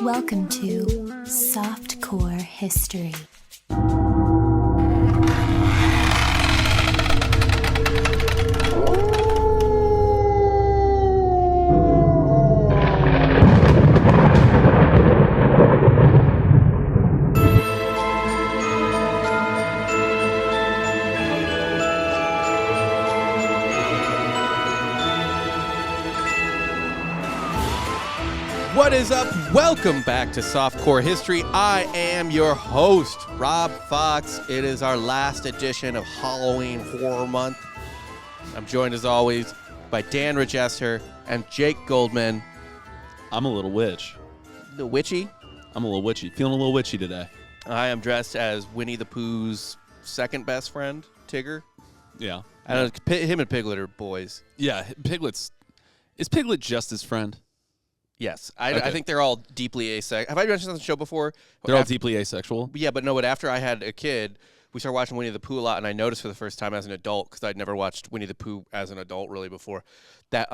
Welcome to Softcore History. What is up? Welcome back to Softcore History. I am your host, Rob Fox. It is our last edition of Halloween Horror Month. I'm joined as always by Dan Regester and Jake Goldman. I'm a little witch. The witchy? I'm a little witchy. Feeling a little witchy today. I am dressed as Winnie the Pooh's second best friend, Tigger. Yeah. I don't know, him and Piglet are boys. Yeah, Is Piglet just his friend? Yes. I think they're all deeply asexual. Have I mentioned on the show before? They're all deeply asexual? Yeah, but no, but after I had a kid, we started watching Winnie the Pooh a lot, and I noticed for the first time as an adult, because I'd never watched Winnie the Pooh as an adult really before, that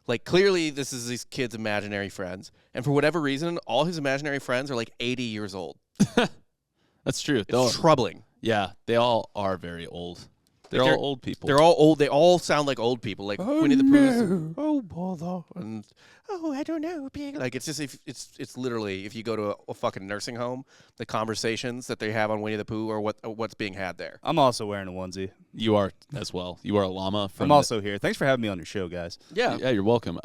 like clearly this is these kids' imaginary friends, and for whatever reason, all his imaginary friends are like 80 years old. That's true. It's troubling. Yeah, they all are very old. They're all old people. They're all old. They all sound like old people, like Winnie the Pooh. Oh, bother. And I don't know. Like it's just it's literally if you go to a fucking nursing home, the conversations that they have on Winnie the Pooh are what's being had there. I'm also wearing a onesie. You are as well. You are a llama. I'm also here. Thanks for having me on your show, guys. Yeah, you're welcome.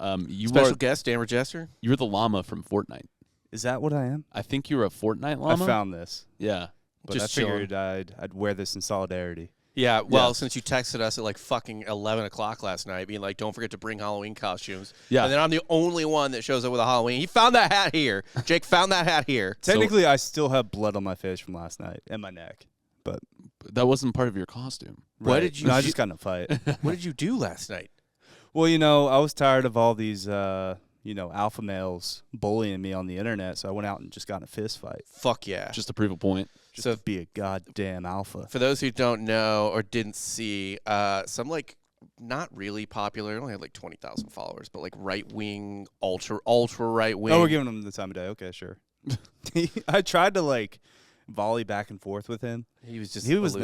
Special guest, Dan Regester. You're the llama from Fortnite. Is that what I am? I think you're a Fortnite llama. I found this. Yeah, but just I figured I'd wear this in solidarity. Yeah, well, since you texted us at like fucking 11 o'clock last night, being like, don't forget to bring Halloween costumes. Yeah. And then I'm the only one that shows up with a Halloween. He found that hat here. Jake found that hat here. Technically, I still have blood on my face from last night and my neck. But that wasn't part of your costume. What did you I just got in a fight. What did you do last night? Well, I was tired of all these, alpha males bullying me on the internet, so I went out and just got in a fist fight. Fuck yeah. Just to prove a point. Just to be a goddamn alpha. For those who don't know or didn't see, some like not really popular, only had like 20,000 followers, but like right-wing, ultra right-wing. Oh, we're giving him the time of day. Okay, sure. I tried to like volley back and forth with him. He was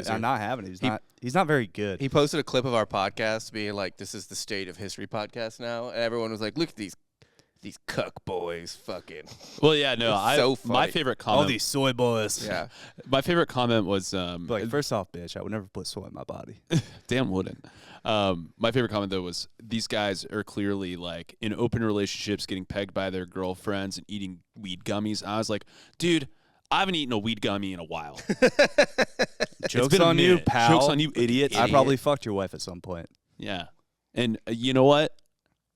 not having it. He's not very good. He posted a clip of our podcast being like, this is the state of history podcast now. And everyone was like, look at these cuck boys fucking. Well, yeah, no, so funny. My favorite comment. All these soy boys. Yeah. My favorite comment was like, first off, bitch, I would never put soy in my body. Damn wouldn't. My favorite comment though was these guys are clearly like in open relationships, getting pegged by their girlfriends and eating weed gummies. I was like, dude, I haven't eaten a weed gummy in a while. Joke's on you, pal. Joke's on you, idiot. I probably fucked your wife at some point. Yeah. And you know what?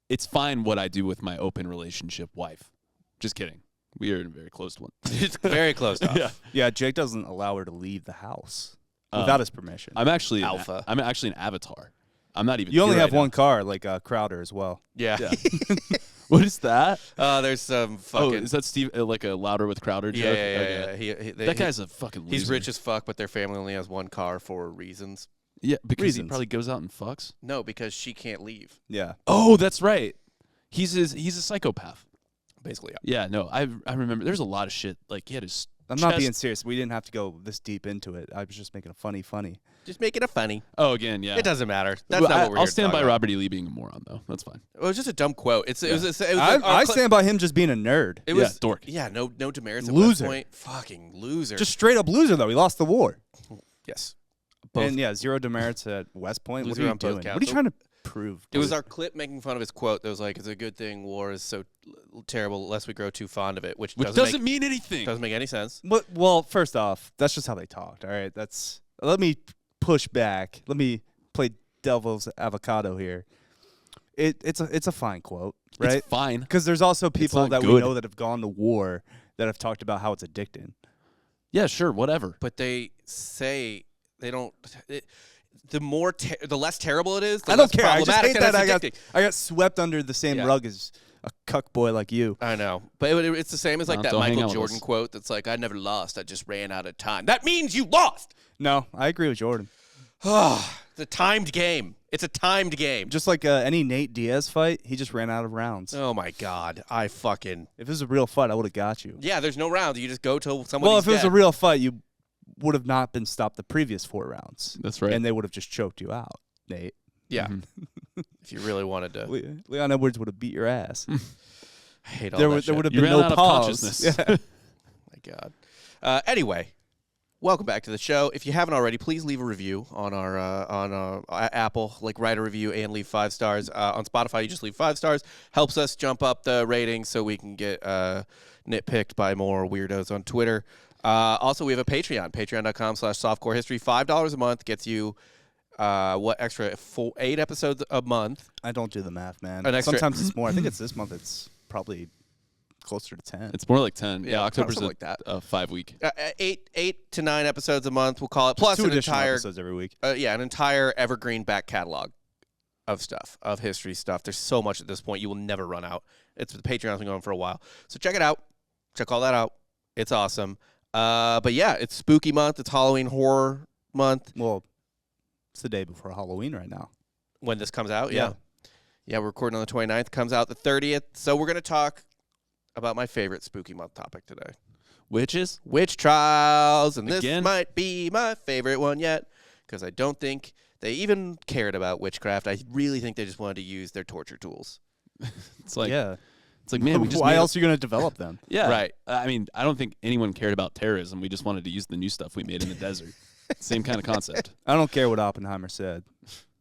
It's fine what I do with my open relationship wife. Just kidding. We are in a very close one. It's very close to Yeah, Jake doesn't allow her to leave the house without his permission. I'm actually alpha. I'm actually an avatar. I'm not even. You only have right one car, like Crowder as well. Yeah. What is that? There's some fucking. Oh, is that Steve? Like a Louder with Crowder joke? Yeah. That guy's a fucking loser. He's rich as fuck, but their family only has one car for reasons. Yeah, because he Reasons. probably goes out and fucks. No, because she can't leave. Yeah. Oh, that's right. He's a psychopath. Basically, Yeah, no, I remember. There's a lot of shit. Like he had his. I'm not being serious. We didn't have to go this deep into it. I was just making a funny. Just making it funny. Oh, again, yeah. It doesn't matter. That's not what we're I'll here stand to by talk about. Robert E. Lee being a moron, though. That's fine. It was just a dumb quote. I stand by him just being a nerd. It was dork. Yeah, no demerits. Loser. At West Point. Fucking loser. Just straight up loser, though. He lost the war. yes. And yeah, zero demerits at West Point. What Loser are you on both doing? counts. What are you trying to prove? It was our clip making fun of his quote that was like, it's a good thing war is so terrible lest we grow too fond of it, which doesn't mean anything. Doesn't make any sense. Well, first off, that's just how they talked. All right, let me push back. Let me play devil's avocado here. It's a fine quote, right? It's fine. Because there's also people that we good. know that have gone to war that have talked about how it's addicting. Yeah, sure, whatever. But they say they don't. The less terrible it is, the I don't less care. I just problematic hate that and it's I got swept under the same rug as a cuck boy like you. I know. But it's the same as like that Michael Jordan quote that's like, I never lost. I just ran out of time. That means you lost. No, I agree with Jordan. It's a timed game. It's a timed game. Just like any Nate Diaz fight, he just ran out of rounds. Oh my God. If it was a real fight, I would have got you. Yeah, there's no rounds. You just go till somebody's Well, if it was dead. a real fight, you would have not been stopped the previous 4 rounds. That's right. And they would have just choked you out, Nate. Yeah. If you really wanted to. Leon Edwards would have beat your ass. I hate all there that would shit. have You been ran no out of pause. consciousness. Yeah. My God. Anyway, welcome back to the show. If you haven't already, please leave a review on our Apple. Like, write a review and leave 5 stars. On Spotify, you just leave 5 stars. Helps us jump up the ratings so we can get nitpicked by more weirdos on Twitter. Also, we have a Patreon. Patreon.com/softcorehistory. $5 a month gets you extra 8 episodes a month. I don't do the math, man. An extra- Sometimes it's more. I think it's this month. It's probably closer to 10. It's more like 10. Yeah, October's something like that. a 5 week. 8 to 9 episodes a month, we'll call it. Plus 2 an additional entire episodes every week. an entire evergreen back catalog of stuff, of history stuff. There's so much at this point, you will never run out. The Patreon's been going for a while. So check it out. Check all that out. It's awesome. But yeah, it's spooky month. It's Halloween horror month. Well, it's the day before Halloween right now. When this comes out, Yeah. Yeah, we're recording on the 29th. Comes out the 30th. So we're going to talk about my favorite spooky month topic today. Witches? Witch trials. And this Again? might be my favorite one yet, because I don't think they even cared about witchcraft. I really think they just wanted to use their torture tools. It's like, yeah. it's like, man, we just Why made else are you going to develop them? Yeah. Right. I mean, I don't think anyone cared about terrorism. We just wanted to use the new stuff we made in the desert. Same kind of concept. I don't care what Oppenheimer said.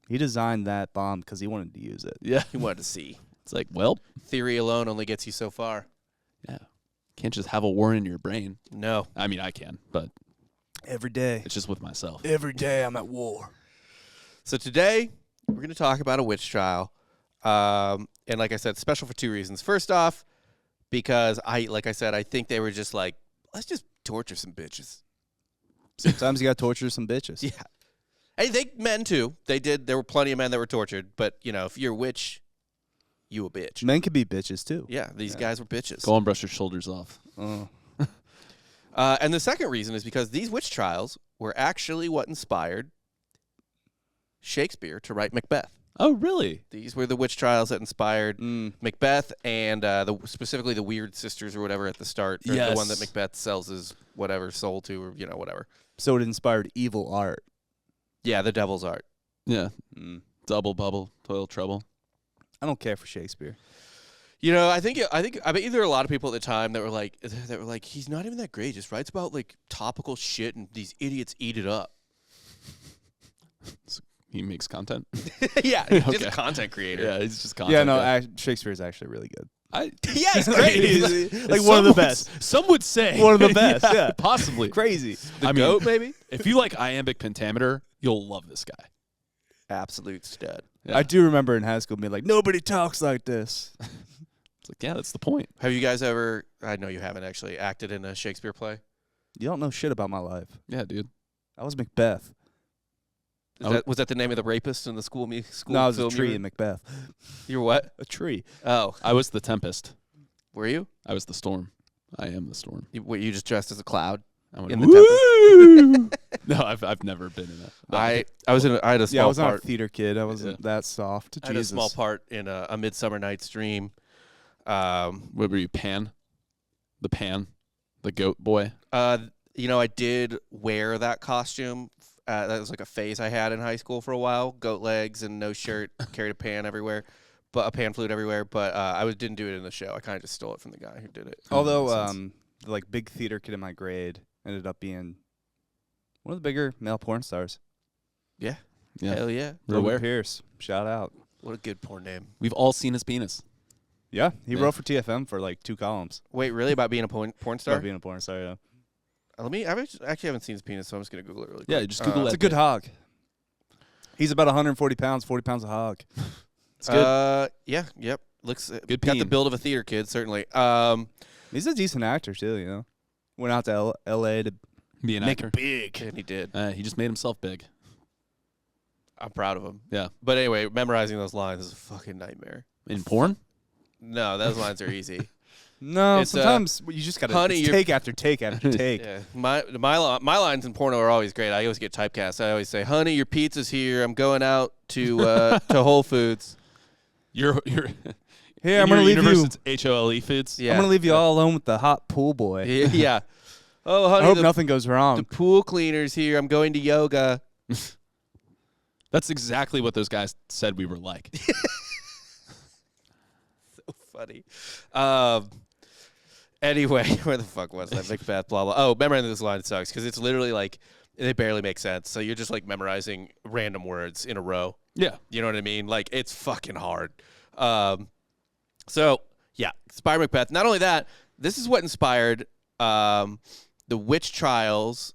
He designed that bomb because he wanted to use it. Yeah. He wanted to see. It's like, well, Theory alone only gets you so far. yeah. Can't just have a war in your brain. No. I mean, I can, but Every day. it's just with myself. Every day I'm at war. So today, we're going to talk about a witch trial. And like I said, special for 2 reasons. First off, because I think they were just like, let's just torture some bitches. Sometimes you got to torture some bitches. Yeah. Hey, men too. They did. There were plenty of men that were tortured. But, if you're a witch, you a bitch. Men can be bitches too. Yeah, these guys were bitches. Go and brush your shoulders off. Oh. And the second reason is because these witch trials were actually what inspired Shakespeare to write Macbeth. Oh, really? These were the witch trials that inspired Mm. Macbeth and specifically the weird sisters or whatever at the start. Or the one that Macbeth sells his whatever soul to or, whatever. So it inspired evil art. Yeah, the devil's art. Yeah. Mm. Double bubble, toil trouble. I don't care for Shakespeare. I bet you there were a lot of people at the time that were like, he's not even that great. He just writes about like topical shit and these idiots eat it up. He makes content. Yeah, he's just Okay. a content creator. Yeah, he's just content. Yeah, no, guy. Shakespeare is actually really good. Yeah, he's great. He's like one of the best. Some would say. One of the best, yeah. Possibly. Crazy. The goat, maybe? If you like iambic pentameter, you'll love this guy. Absolute stud. Yeah. I do remember in high school being like, nobody talks like this. It's like, yeah, that's the point. Have you guys ever, I know you haven't actually, acted in a Shakespeare play? You don't know shit about my life. Yeah, dude. I was Macbeth. Was that the name of the rapist in the school? No, I was a film tree you in Macbeth. were what? A tree. Oh, I was the tempest. were you? I was the storm. I am the storm. You just dressed as a cloud? I went, In the "Woo!" No, I've never been in that. I had a small Yeah, I was not a part. theater kid. I wasn't that soft. I had a Jesus. small part in a Midsummer Night's Dream. What were you, Pan? The goat boy? I did wear that costume. That was like a phase I had in high school for a while. Goat legs and no shirt. Carried a pan everywhere. But a pan flute everywhere. But I didn't do it in the show. I kind of just stole it from the guy who did it. Although, Makes sense. the like big theater kid in my grade ended up being one of the bigger male porn stars. Yeah. Yeah. Hell yeah. We're Logan aware. Pierce. Shout out. What a good porn name. We've all seen his penis. Yeah, he Yeah. wrote for TFM for like 2 columns. Wait, really? About being a porn star? About being a porn star, yeah. I actually haven't seen his penis, so I'm just going to Google it really quick. Yeah, just Google It's that. a good hog. He's about 140 pounds, 40 pounds a hog. It's good. Yeah, yep. Looks Good got the peen. build of a theater kid, certainly. He's a decent actor too, you know. Went out to L.A. to Be an make actor. it big. and he did. He just made himself big. I'm proud of him. Yeah. But anyway, memorizing those lines is a fucking nightmare. In porn? No, those lines are easy. No, It's, sometimes you just gotta honey, you're- take after take after take. Yeah, my lines in porno are always great. I always get typecast. I always say, "Honey, your pizza's here. I'm going out to to Whole Foods." You're Hey, I'm in gonna your leave universe, you. It's HOLE foods. Yeah, I'm gonna leave you all alone with the hot pool boy. Yeah. Oh, I honey, hope the, nothing goes wrong. the pool cleaner's here. I'm going to yoga. That's exactly what those guys said we were like. So funny. Anyway, where the fuck was that? Macbeth, blah, blah. Oh, memorizing this line sucks because it's literally like, they barely make sense. So you're just like memorizing random words in a row. Yeah. You know what I mean? Like, it's fucking hard. So, yeah, inspired Macbeth. Not only that, this is what inspired the witch trials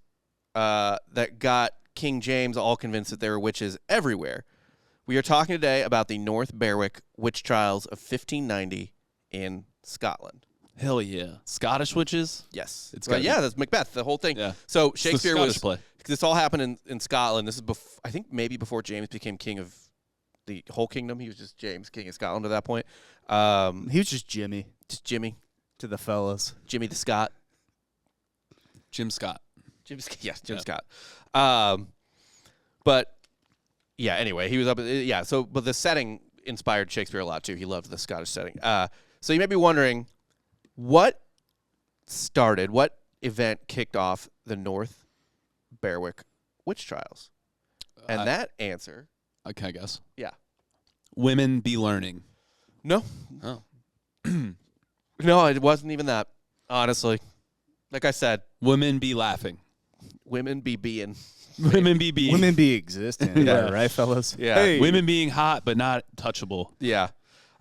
that got King James all convinced that there were witches everywhere. We are talking today about the North Berwick Witch Trials of 1590 in Scotland. Hell yeah. Scottish witches? Yes. It's Well, gotta yeah, be- that's Macbeth, the whole thing. Yeah. So It's the Shakespeare Scottish was... play. This all happened in Scotland. This is, I think, maybe before James became king of the whole kingdom. He was just James, king of Scotland at that point. He was just Jimmy Just Jimmy. to the fellas. Jimmy the Scot. Jim Scott. Jim Yeah. Scott. But yeah, anyway, he was up. Yeah, so but the setting inspired Shakespeare a lot too. He loved the Scottish setting. So you may be wondering, what event kicked off the North Berwick Witch Trials? And that answer, Can I guess? yeah, Women be learning. no, Oh. no, it wasn't even that. Honestly, like I said, Women be laughing. women be being. Women be being. Women be existing. Yeah. Right, fellas? Yeah. Hey. Women being hot but not touchable. Yeah.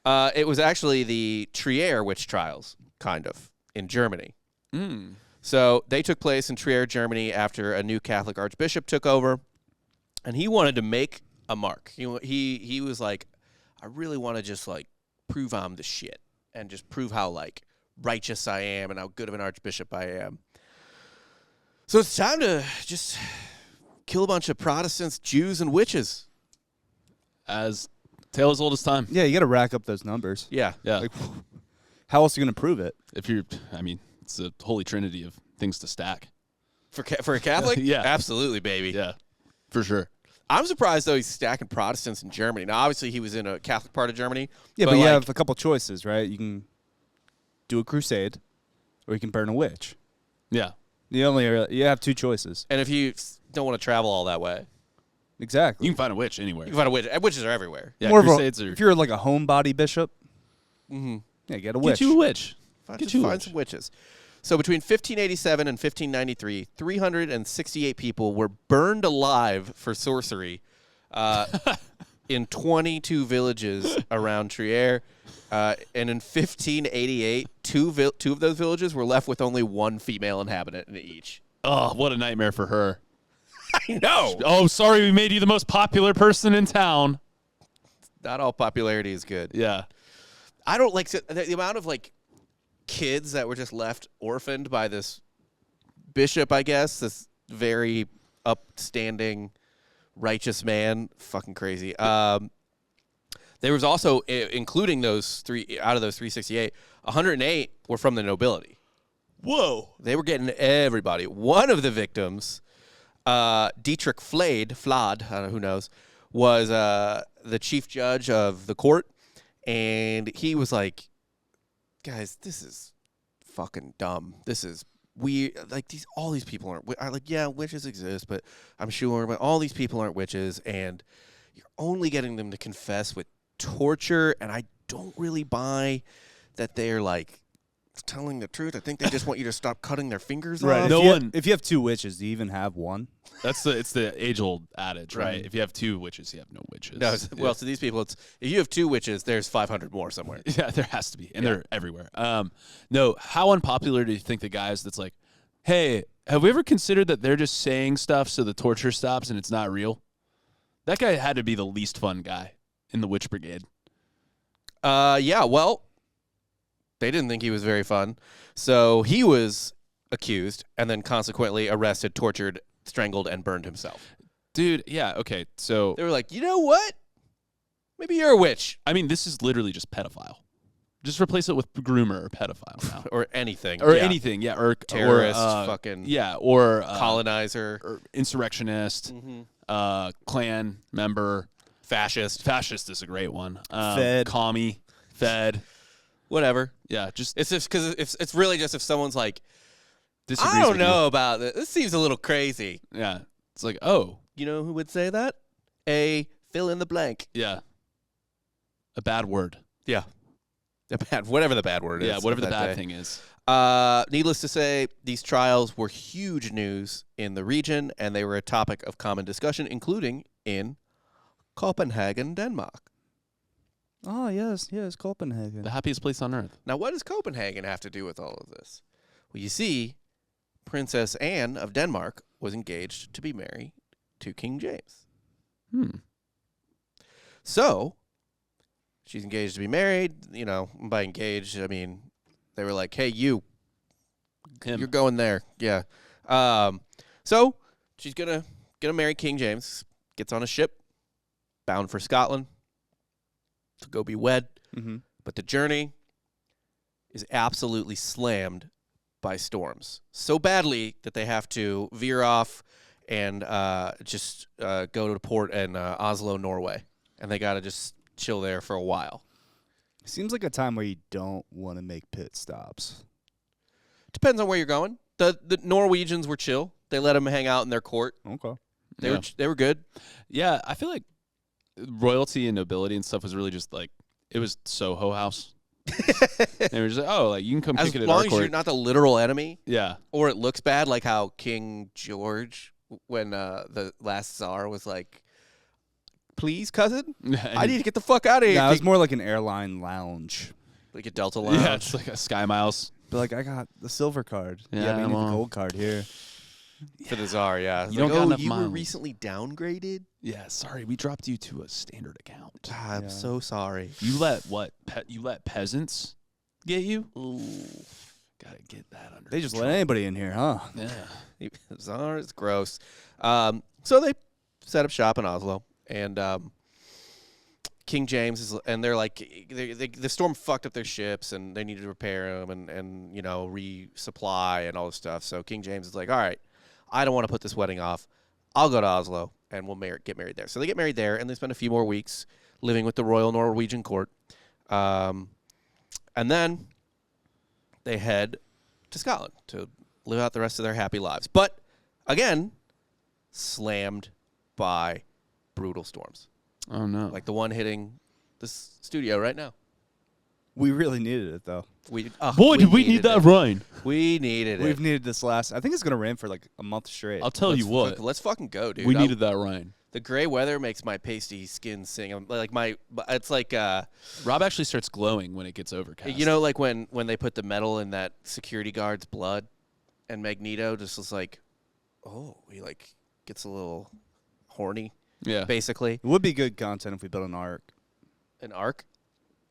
It was actually the Trier witch trials, kind of, in Germany. Mm. So they took place in Trier, Germany, after a new Catholic archbishop took over, and he wanted to make a mark. He was like, I really want to just like prove I'm the shit and just prove how like righteous I am and how good of an archbishop I am. So it's time to just kill a bunch of Protestants, Jews, and witches. As tale as old as time. Yeah, you got to rack up those numbers. Yeah. Yeah. Like, how else are you going to prove it? If you're, I mean, it's a holy trinity of things to stack. For a Catholic? Yeah. Absolutely, baby. Yeah, for sure. I'm surprised, though, he's stacking Protestants in Germany. Now, obviously, he was in a Catholic part of Germany. Yeah, but you like, have a couple choices, right? You can do a crusade, or you can burn a witch. Yeah. You have two choices. And if you don't want to travel all that way, Exactly. You can find a witch anywhere. you can find a witch. Witches are everywhere. Yeah, More of a- crusades are. if you're like a homebody bishop, Mm-hmm. yeah, get a witch. Get you a witch. Find Get you a witch. some witches. So between 1587 and 1593, 368 people were burned alive for sorcery in 22 villages around Trier. And in 1588, two of those villages were left with only one female inhabitant in each. Oh, what a nightmare for her. I know. Oh, sorry, we made you the most popular person in town. Not all popularity is good. Yeah. I don't like the amount of like kids that were just left orphaned by this bishop, I guess, this very upstanding, righteous man. Fucking crazy. There was also, including those three, out of those 368, 108 were from the nobility. Whoa. They were getting everybody. One of the victims, Dietrich Flad, I don't know, who knows, was the chief judge of the court, and he was like, guys, this is fucking dumb. This is weird. Like, all these people aren't like, yeah, witches exist, but I'm sure, but all these people aren't witches, and you're only getting them to confess with torture, and I don't really buy that they're like telling the truth. I think they just want you to stop cutting their fingers Right. off. No if one- if you have two witches, do you even have one? It's the age-old adage, right? Right. If you have two witches, you have no witches. No, well, to these people, it's if you have two witches, there's 500 more somewhere. Yeah, there has to be, and they're everywhere. No, how unpopular do you think the guy is that's like, hey, have we ever considered that they're just saying stuff so the torture stops and it's not real? That guy had to be the least fun guy in the witch brigade. Yeah, well, they didn't think he was very fun. So he was accused and then consequently arrested, tortured, strangled, and burned himself. Dude, yeah, okay. So, They were like, you know what? Maybe you're a witch. I mean, this is literally just pedophile. Just replace it with groomer or pedophile now. Or anything. Or yeah. anything, yeah. Or Terrorist, or, fucking yeah, or colonizer. or insurrectionist, Mm-hmm. Klan member. Fascist. Fascist is a great one. Fed. Commie. Fed. Whatever. Yeah, just It's just because it's really just if someone's like, disagrees I don't with you. know about this. This seems a little crazy. Yeah. It's like, oh, You know who would say that? A fill in the blank. yeah. A bad word. Yeah. Whatever the bad word is. Yeah, whatever the that bad day. thing is. Needless to say, these trials were huge news in the region, and they were a topic of common discussion, including in Copenhagen, Denmark. Oh, yes, Copenhagen. The happiest place on earth. Now, what does Copenhagen have to do with all of this? Well, you see, Princess Anne of Denmark was engaged to be married to King James. So, she's engaged to be married. You know, by engaged, I mean, they were like, hey, Him. you're going there. Yeah. So, she's gonna marry King James, gets on a ship, bound for Scotland to go be wed. Mm-hmm. But the journey is absolutely slammed by storms. So badly that they have to veer off and just go to the port in Oslo, Norway. And they got to just chill there for a while. Seems like a time where you don't want to make pit stops. Depends on where you're going. The Norwegians were chill. They let them hang out in their court. Okay. They were good. Yeah, I feel like royalty and nobility and stuff was really just like, it was Soho House. They were just like, oh, like you can come As kick it at long our as court. you're not the literal enemy, Yeah. or it looks bad, like how King George, when the last Tsar was like, please, cousin, I need to get the fuck out of here. Yeah, it was more like an airline lounge. Like a Delta Lounge. Yeah, it's like a Sky Miles. But like, I got the silver card. Yeah, I need well. the gold card here. For the Tsar, yeah. It's You like, don't got enough you were miles. recently downgraded? Yeah, sorry, we dropped you to a standard account. I'm Yeah. so sorry. You let what? You let peasants get you? Ooh. Gotta get that under. They just let control. anybody in here, huh? Yeah. Tsar is gross. So they set up shop in Oslo, and King James is, and they're like, the storm fucked up their ships, and they needed to repair them and you know, resupply and all this stuff. So King James is like, all right, I don't want to put this wedding off. I'll go to Oslo, and we'll get married there. So they get married there, and they spend a few more weeks living with the Royal Norwegian Court. And then they head to Scotland to live out the rest of their happy lives. But, again, slammed by brutal storms. Oh no. Like the one hitting this studio right now. We really needed it, though. Boy, did we need needed that it. rain. We needed We've it. needed this last. I think it's gonna rain for like a month straight. I'll tell you what. Let's fucking go, dude. We needed that rain. The gray weather makes my pasty skin sing. It's like Rob actually starts glowing when it gets overcast. you know, like when they put the metal in that security guard's blood, and Magneto just was like, oh, he like gets a little horny, Yeah. basically. It would be good content if we built an arc. An arc?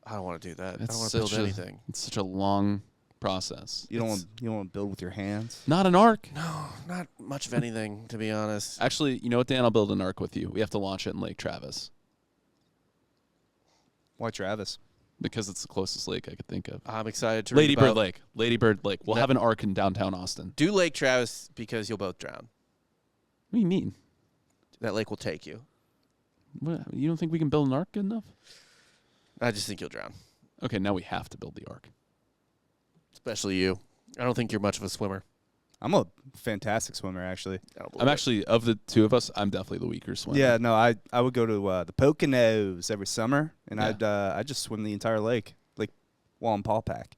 I don't want to do that. I That's don't want to build such a- anything. It's such a long process. You don't want to build with your hands. Not an arc. No, not much of anything, to be honest. Actually, you know what, Dan? I'll build an arc with you. We have to launch it in Lake Travis Why Travis? because it's the closest lake I could think of. I'm excited to Lady read Bird about Lake. Lady Bird Lake. We'll No. have an arc in downtown Austin. Do Lake Travis because you'll both drown. What do you mean? That lake will take you. What, you don't think we can build an arc good enough? I just think you'll drown, Okay, now we have to build the arc. especially you. I don't think you're much of a swimmer. I'm a fantastic swimmer, actually. I don't believe I'm it. actually, of the two of us, I'm definitely the weaker swimmer. Yeah, no, I would go to the Poconos every summer, and Yeah. I'd just swim the entire lake, like Wallenpaw Pack.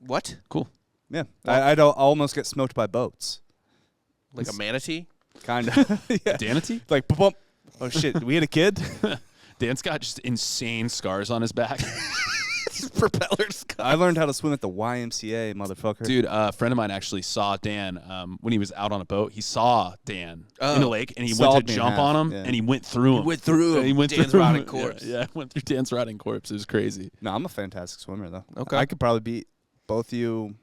What? Cool. Yeah, I'd almost get smoked by boats. Like a manatee? Kind of. Yeah. Danity? Like, bump. Oh shit, we had a kid. Dan's got just insane scars on his back. Propellers. I learned how to swim at the YMCA, motherfucker. Dude, a friend of mine actually saw Dan when he was out on a boat. He saw Dan in the lake, and he went Sawed to me in jump half, on him, yeah. and he went through him. Went through him. He went Dan's through rotting him. corpse. Yeah, went through Dan's rotting corpse. It was crazy. No, I'm a fantastic swimmer though. Okay. I could probably beat both you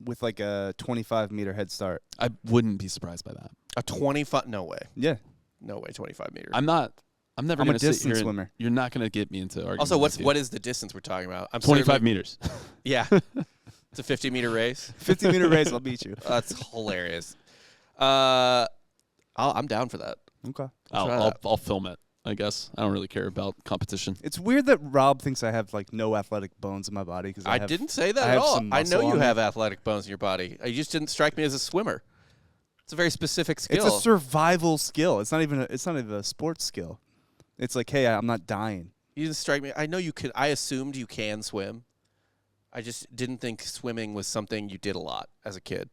with like a 25-meter head start. I wouldn't be surprised by that. A 25? No way. Yeah. No way, 25 meters. I'm not I'm never I'm a going to sit distance here. swimmer. You're not going to get me into arguing. Also, with you. what is the distance we're talking about? I'm 25 certainly- meters. Yeah. It's a 50-meter race. 50-meter race, I'll beat you. That's hilarious. I'm down for that. Okay. I'll film it. I guess I don't really care about competition. It's weird that Rob thinks I have like no athletic bones in my body because I didn't say that I at have all. some I know muscle you on me. have athletic bones in your body. You just didn't strike me as a swimmer. It's a very specific skill. It's a survival skill. It's not even a sports skill. It's like, hey, I'm not dying. You didn't strike me. I know you could. I assumed you can swim. I just didn't think swimming was something you did a lot as a kid.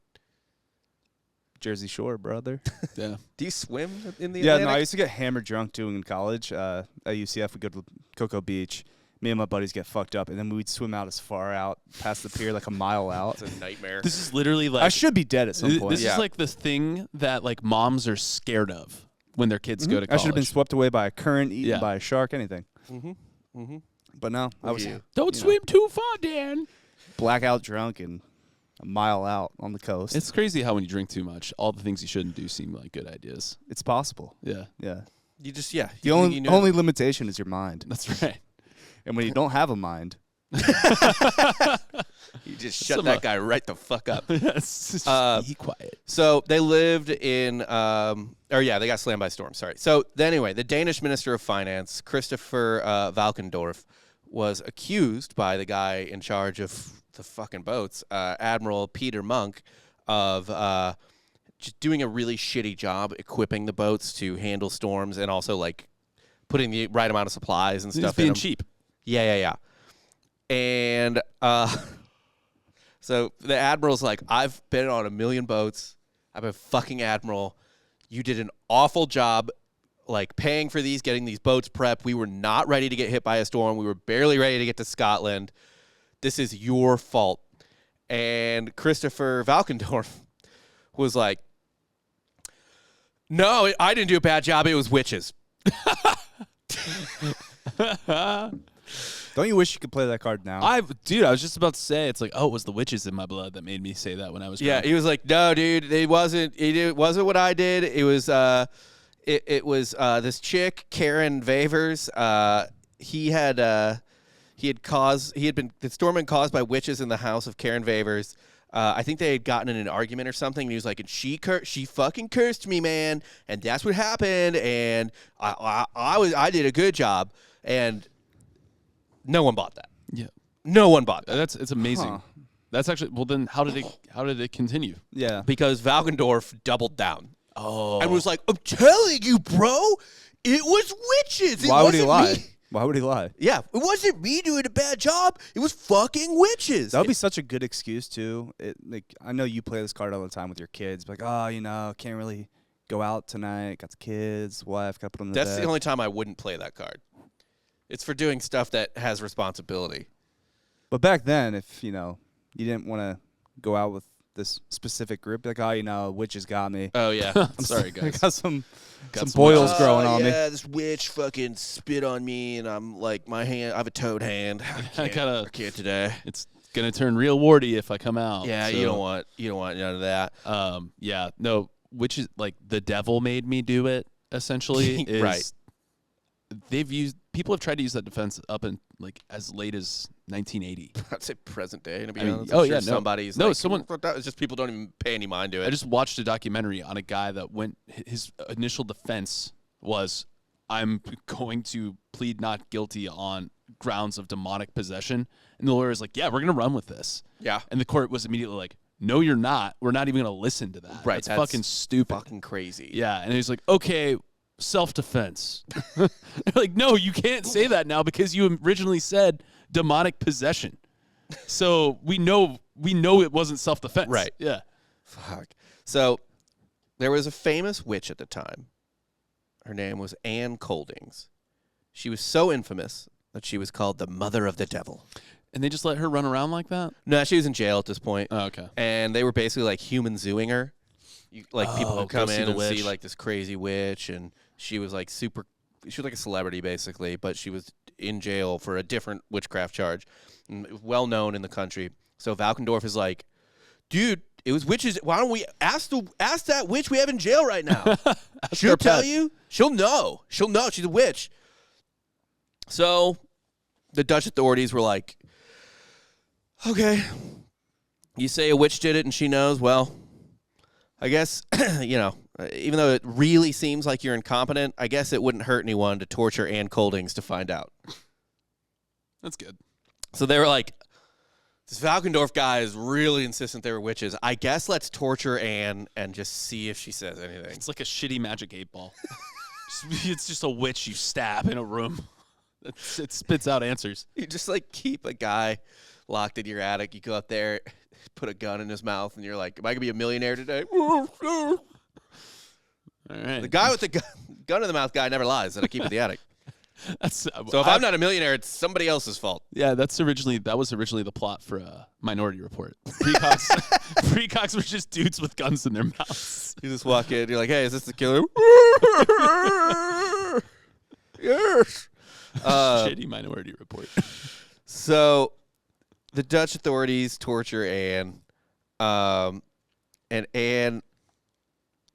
Jersey Shore, brother. Yeah. Do you swim in the Yeah, Atlantic? no, I used to get hammered drunk doing in college. At UCF, we go to Cocoa Beach. Me and my buddies get fucked up, and then we'd swim out as far out past the pier, like a mile out. It's a nightmare. This is literally like I should be dead at some point. This Yeah. is like the thing that like moms are scared of when their kids go to I college. should have been swept away by a current, eaten Yeah. by a shark, anything. Mm-hmm. Mm-hmm. But no, I was you. Don't you swim too far, Dan. blackout drunk and a mile out on the coast. It's crazy how when you drink too much, all the things you shouldn't do seem like good ideas. It's possible. Yeah, Yeah. You just you The think only you know- only limitation is your mind. that's right. And when you don't have a mind, you just shut that guy right the fuck up. Just be quiet. So they lived in, they got slammed by a storm. Sorry. So anyway, the Danish Minister of Finance, Christopher Valkendorf, was accused by the guy in charge of the fucking boats, Admiral Peter Monk, of just doing a really shitty job equipping the boats to handle storms and also like putting the right amount of supplies and He's stuff in being them. cheap. Yeah. And so the admiral's like, I've been on 1 million boats. I'm a fucking admiral. You did an awful job, like paying for these, getting these boats prepped. We were not ready to get hit by a storm. We were barely ready to get to Scotland. This is your fault. And Christopher Valkendorf was like, no, I didn't do a bad job. It was witches. don't you wish you could play that card now? I was just about to say, it's like, oh, it was the witches in my blood that made me say that when I was Yeah, drunk. he was like, no, dude, it wasn't what I did. It was this chick, Karen Vavers. The storm had caused by witches in the house of Karen Vavers. I think they had gotten in an argument or something. And he was like, and she fucking cursed me, man, and that's what happened. And I did a good job, and no one bought that. Yeah. No one bought that It's amazing. Huh. That's actually well. Then how did it continue? yeah. because Valkendorf doubled down. Oh, And was like, I'm telling you, bro, it was witches. It Why would he wasn't lie? me." Why would he lie? Yeah, it wasn't me doing a bad job. It was fucking witches. That would be such a good excuse too. I know you play this card all the time with your kids. Like, oh, can't really go out tonight. Got the kids, wife, got to put them to That's bed. the only time I wouldn't play that card. It's for doing stuff that has responsibility. But back then, if you didn't want to go out with this specific group, like, witches got me. Oh, yeah. I'm sorry, I guys. got some some boils witches. growing on me. Yeah, this witch fucking spit on me, and I'm like, my hand, I have a toad hand. I can't today. It's gonna turn real warty if I come out. Yeah, so, you don't want none of that. Yeah, no. Which is like the devil made me do it. Essentially, is Right. People have tried to use that defense up in like as late as 1980. I'd say present day, to be I mean, honest. oh, I'm sure yeah, no. somebody's No, like, someone- it's just people don't even pay any mind to it. I just watched a documentary on a guy that his initial defense was, I'm going to plead not guilty on grounds of demonic possession. And the lawyer is like, yeah, we're going to run with this. Yeah. And the court was immediately like, no, you're not. We're not even going to listen to that. Right, That's that's fucking stupid. fucking crazy. Yeah. And he's like, okay, self-defense. They're like, no, you can't say that now because you originally said demonic possession. So we know it wasn't self-defense. Right. Yeah. Fuck. So there was a famous witch at the time. Her name was Anne Coldings. She was so infamous that she was called the Mother of the Devil. And they just let her run around like that? No, she was in jail at this point. Oh, okay. And they were basically like human zooing her. People would go come see in the and witch. see like this crazy witch, and she was like she was like a celebrity basically, but she was in jail for a different witchcraft charge, and well known in the country. So Valkendorf is like, dude, It was witches. Why don't we ask that witch we have in jail right now? She'll her tell pet. you. She'll know. She'll know. She's a witch. So the Dutch authorities were like, okay, you say a witch did it and she knows. Well, I guess, even though it really seems like you're incompetent, I guess it wouldn't hurt anyone to torture Ann Coldings to find out. That's good. So they were like, this Valkendorf guy is really insistent they were witches. I guess let's torture Anne and just see if she says anything. It's like a shitty magic 8-ball. It's just a witch you stab in a room. It spits out answers. You just like keep a guy locked in your attic. You go up there, put a gun in his mouth, and you're like, am I going to be a millionaire today? All right. The guy with the gun in the mouth guy never lies that I keep in the attic. So if I'm not a millionaire, it's somebody else's fault. Yeah, that was originally the plot for Minority Report. Precox were just dudes with guns in their mouths. You just walk in, you're like, hey, is this the killer? Yes. Shitty Minority Report. So the Dutch authorities torture Anne, and Anne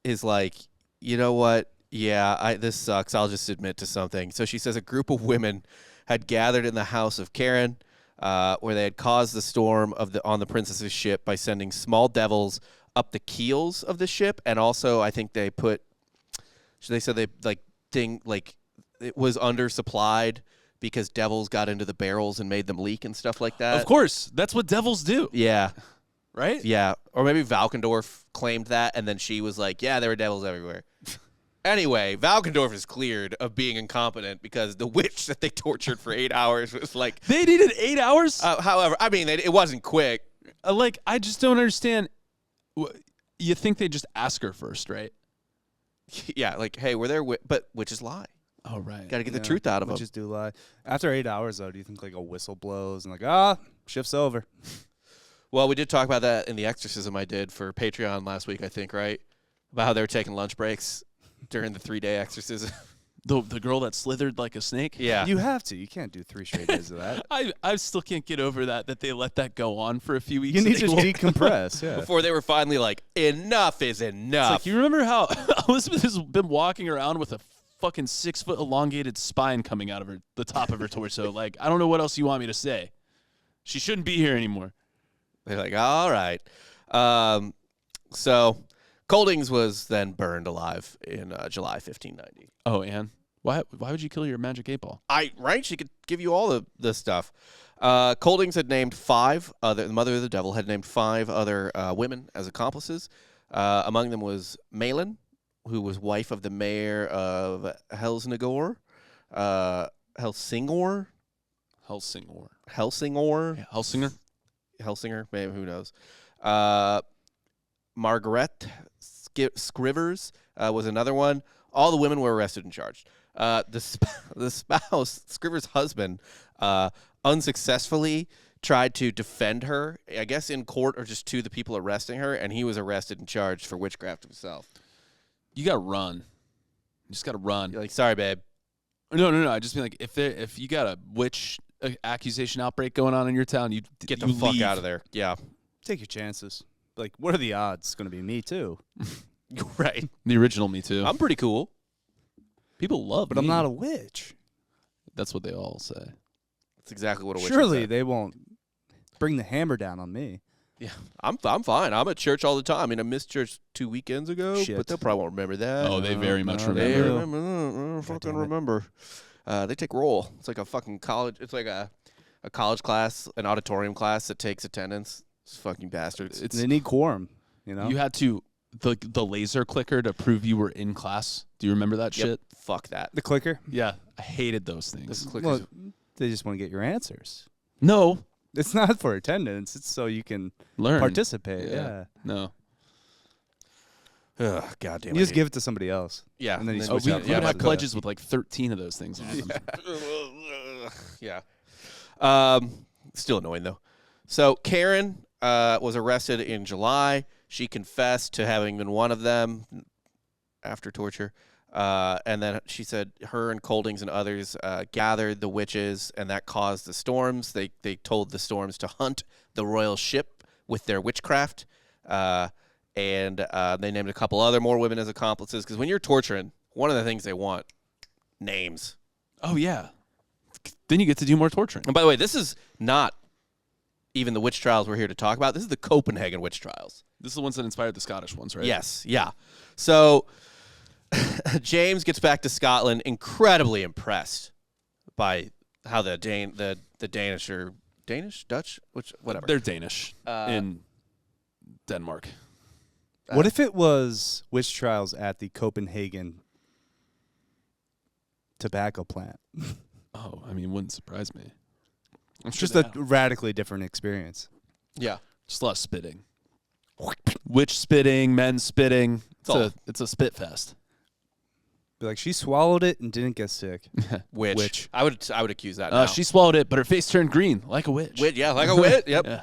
is like, you know what? Yeah, this sucks. I'll just admit to something. So she says a group of women had gathered in the house of Karen, where they had caused the storm on the princess's ship by sending small devils up the keels of the ship, and also I think they said it was undersupplied because devils got into the barrels and made them leak and stuff like that. Of course, that's what devils do. Yeah. Right? Yeah. Or maybe Valkendorf claimed that, and then she was like, yeah, there were devils everywhere. Anyway, Valkendorf is cleared of being incompetent because the witch that they tortured for 8 hours was like... They needed 8 hours? However, I mean, it wasn't quick. I just don't understand. You think they just ask her first, right? Yeah, like, hey, were there... But witches lie. Oh, right. Got to get the truth out of them. Witches do lie. After 8 hours, though, do you think like a whistle blows and like, shift's over? Well, we did talk about that in the exorcism I did for Patreon last week, I think, right? About how they were taking lunch breaks during the 3-day exorcism. The girl that slithered like a snake? Yeah. You have to. You can't do 3 straight days of that. I still can't get over that they let that go on for a few weeks. You need to decompress, yeah. Before they were finally like, enough is enough. It's like, you remember how Elizabeth has been walking around with a fucking 6-foot elongated spine coming out of the top of her torso? Like, I don't know what else you want me to say. She shouldn't be here anymore. They're like, all right. So Coldings was then burned alive in July 1590. Oh, Anne, why would you kill your magic 8-ball? Right? She could give you all the stuff. Coldings had named the mother of the devil had named 5 other women as accomplices. Among them was Malin, who was wife of the mayor of Helsingor. Helsingor? Yeah, Helsinger, maybe, who knows. Margaret Scrivers was another one. All the women were arrested and charged. The spouse, Scrivers' husband, unsuccessfully tried to defend her, I guess in court or just to the people arresting her, and he was arrested and charged for witchcraft himself. You got to run. You just got to run. You're like, sorry, babe. No. I just mean like if you got a witch accusation outbreak going on in your town, you Get the fuck out of there. Yeah. Take your chances. Like, what are the odds? It's going to be me, too. Right. The original Me Too. I'm pretty cool. People love But me. I'm not a witch. That's what they all say. That's exactly what a witch Surely would say. they won't bring the hammer down on me. Yeah, I'm fine. I'm at church all the time. I mean, I missed church 2 weekends ago, Shit. but they'll probably won't remember that. Oh, they very much no, They remember. remember. I don't fucking damn it. remember. They take roll. It's like a fucking college. It's like a college class, an auditorium class that takes attendance. It's fucking bastards. They need quorum, you know? You had to the laser clicker to prove you were in class. Do you remember that Yep. shit? Fuck that. the clicker? Yeah, I hated those This things. clickers. Well, they just want to get your answers. No, It's not for attendance. It's so you can learn. participate. Yeah. No. Ugh, God damn it. You just give it to somebody else. Yeah. and then you then Oh, switch we out. would yeah, have but- pledges with like 13 of those things on them. Yeah. Still annoying though. So Karen was arrested in July. She confessed to having been one of them after torture. And then she said her and Coldings and others gathered the witches, and that caused the storms. They told the storms to hunt the royal ship with their witchcraft. And they named a couple other more women as accomplices. Because when you're torturing, one of the things they want, names. Oh, yeah. Then you get to do more torturing. And by the way, this is not even the witch trials we're here to talk about. This is the Copenhagen witch trials. This is the ones that inspired the Scottish ones, right? Yes, yeah. So James gets back to Scotland incredibly impressed by how the Danish or Dutch, whatever. They're Danish in Denmark. What if it was witch trials at the Copenhagen tobacco plant? Oh, I mean, wouldn't surprise me. I'm It's sure just a radically different experience. Yeah. just a lot of spitting. Witch spitting, men spitting. It's a spit fest. Be like, she swallowed it and didn't get sick. Witch. I would accuse that now. She swallowed it, but her face turned green like a witch. Yeah, like a witch. Yep. Yeah.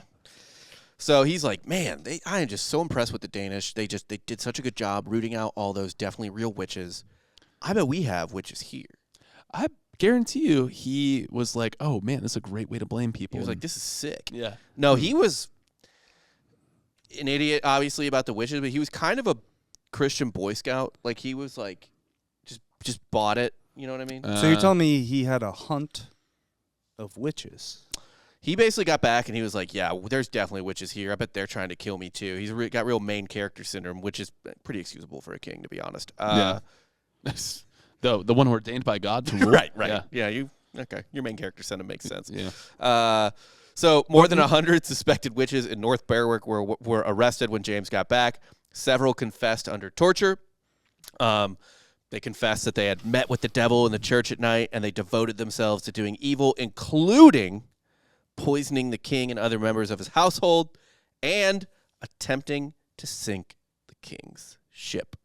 So he's like, man, I am just so impressed with the Danish. They did such a good job rooting out all those definitely real witches. I bet we have witches here. I guarantee you he was like, oh, man, this is a great way to blame people. He was like, this is sick. Yeah. No, he was an idiot, obviously, about the witches, but he was kind of a Christian Boy Scout. Like, he was like, just bought it. You know what I mean? So you're telling me he had a hunt of witches? He basically got back and he was like, yeah, there's definitely witches here. I bet they're trying to kill me too. He's got real main character syndrome, which is pretty excusable for a king, to be honest. Yeah. The one ordained by God to rule. Right. Yeah. Your main character syndrome makes sense. Yeah. So more than 100 suspected witches in North Berwick were arrested when James got back. Several confessed under torture. They confessed that they had met with the devil in the church at night, and they devoted themselves to doing evil, including poisoning the king and other members of his household, and attempting to sink the king's ship.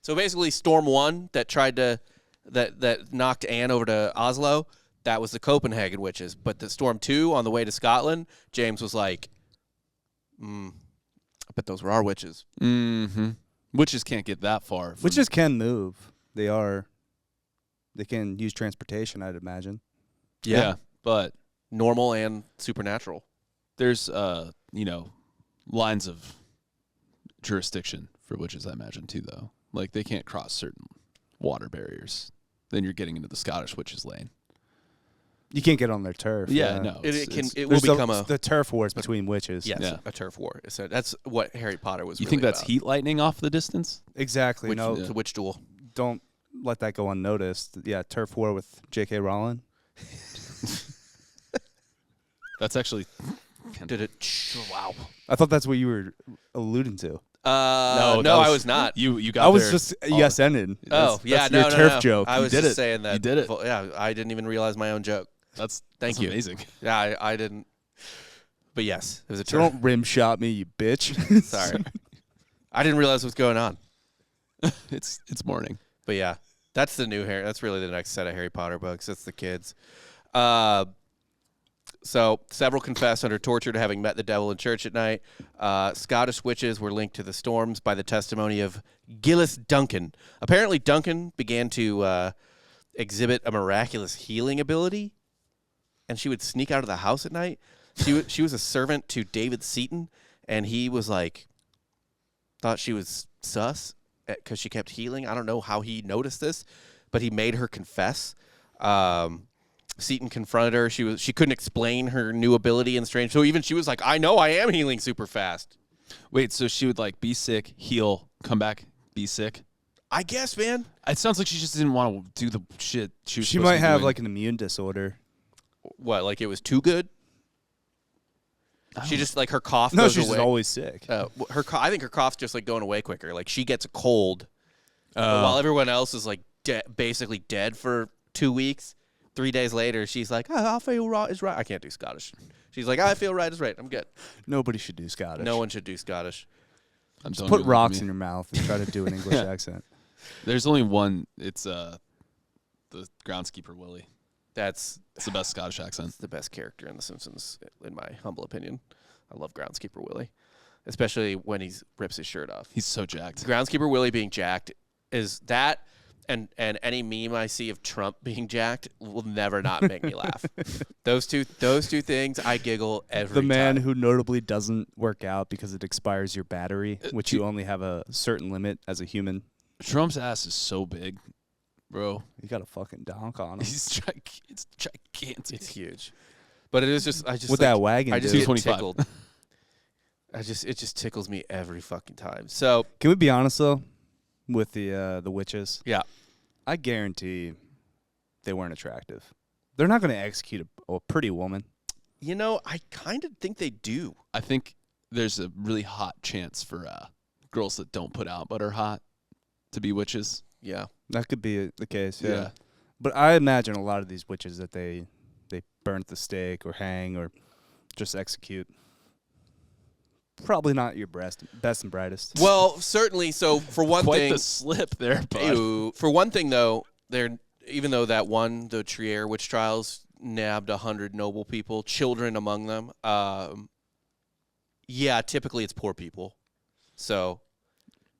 So basically, Storm 1 that knocked Anne over to Oslo, that was the Copenhagen witches. But the Storm 2 on the way to Scotland, James was like, I bet those were our witches. Mm-hmm. Witches can't get that far. Witches can move. They can use transportation, I'd imagine. Yeah, but normal and supernatural. There's lines of jurisdiction for witches, I imagine, too, though. Like, they can't cross certain water barriers. Then you're getting into the Scottish witches' lane. You can't get on their turf. Yeah, no. It will become the turf wars between witches. Yes, Yeah. a turf war. So that's what Harry Potter was. You really think that's about. heat lightning off the distance? Exactly. No, It's a witch duel. don't let that go unnoticed. Yeah, turf war with J.K. Rowling. That's actually... Did it? Wow. I thought that's what you were alluding to. No, I was not. You got I was there. just yes-ended. Oh, yeah, that's your turf joke. I was did just it. saying that. You did it. Yeah, I didn't even realize my own joke. That's Thank you. amazing. Yeah, I didn't. But yes, it was a So turf. don't rim shot me, you bitch. Sorry, I didn't realize what was going on. It's morning. But yeah, that's the new Harry. That's really the next set of Harry Potter books. That's the kids. So several confessed under torture to having met the devil in church at night. Scottish witches were linked to the storms by the testimony of Gillis Duncan. Apparently, Duncan began to exhibit a miraculous healing ability, and she would sneak out of the house at night. She was a servant to David Seaton, and he was like, thought she was sus because she kept healing. I don't know how he noticed this, but he made her confess. Seaton confronted her. She couldn't explain her new ability and strange. So even she was like, I know I am healing super fast. Wait, so she would like be sick, heal, come back, be sick? I guess, man. It sounds like she just didn't want to do the shit she was She supposed might to be have doing. like an immune disorder. What, like it was too good? She just like her cough No, goes she's away. just always sick. I think her cough's just like going away quicker. Like she gets a cold while everyone else is like basically dead for 2 weeks. 3 days later, she's like, oh, I feel right is right. I can't do Scottish. She's like, I feel right is right. I'm good. Nobody should do Scottish. No one should do Scottish. Just put rocks in your mouth and try to do an English accent. There's only one. It's the groundskeeper Willie. It's It's the best Scottish accent. the best character in The Simpsons, in my humble opinion. I love Groundskeeper Willie, especially when he rips his shirt off. He's so jacked. Groundskeeper Willie being jacked is that, and any meme I see of Trump being jacked will never not make me laugh. Those two things, I giggle every time. The man who notably doesn't work out because it expires your battery, which you only have a certain limit as a human. Trump's ass is so big, bro. You got a fucking donk on him. It's gigantic. It's huge. But it is just, I just With like, that wagon, I just dude. get 25. tickled. It just tickles me every fucking time. So Can we be honest though, with the witches? yeah, I guarantee they weren't attractive. They're not going to execute a pretty woman. you know, I kind of think they do. I think there's a really hot chance for girls that don't put out but are hot to be witches. Yeah. That could be the case. Yeah. Yeah. But I imagine a lot of these witches that they burnt the stake or hang or just execute. Probably not your best and brightest. Well, certainly. So for one Quite thing, the slip there, bud. ew, for one thing though, even though that one, the Trier witch trials, nabbed 100 noble people, children among them. Yeah, typically it's poor people, so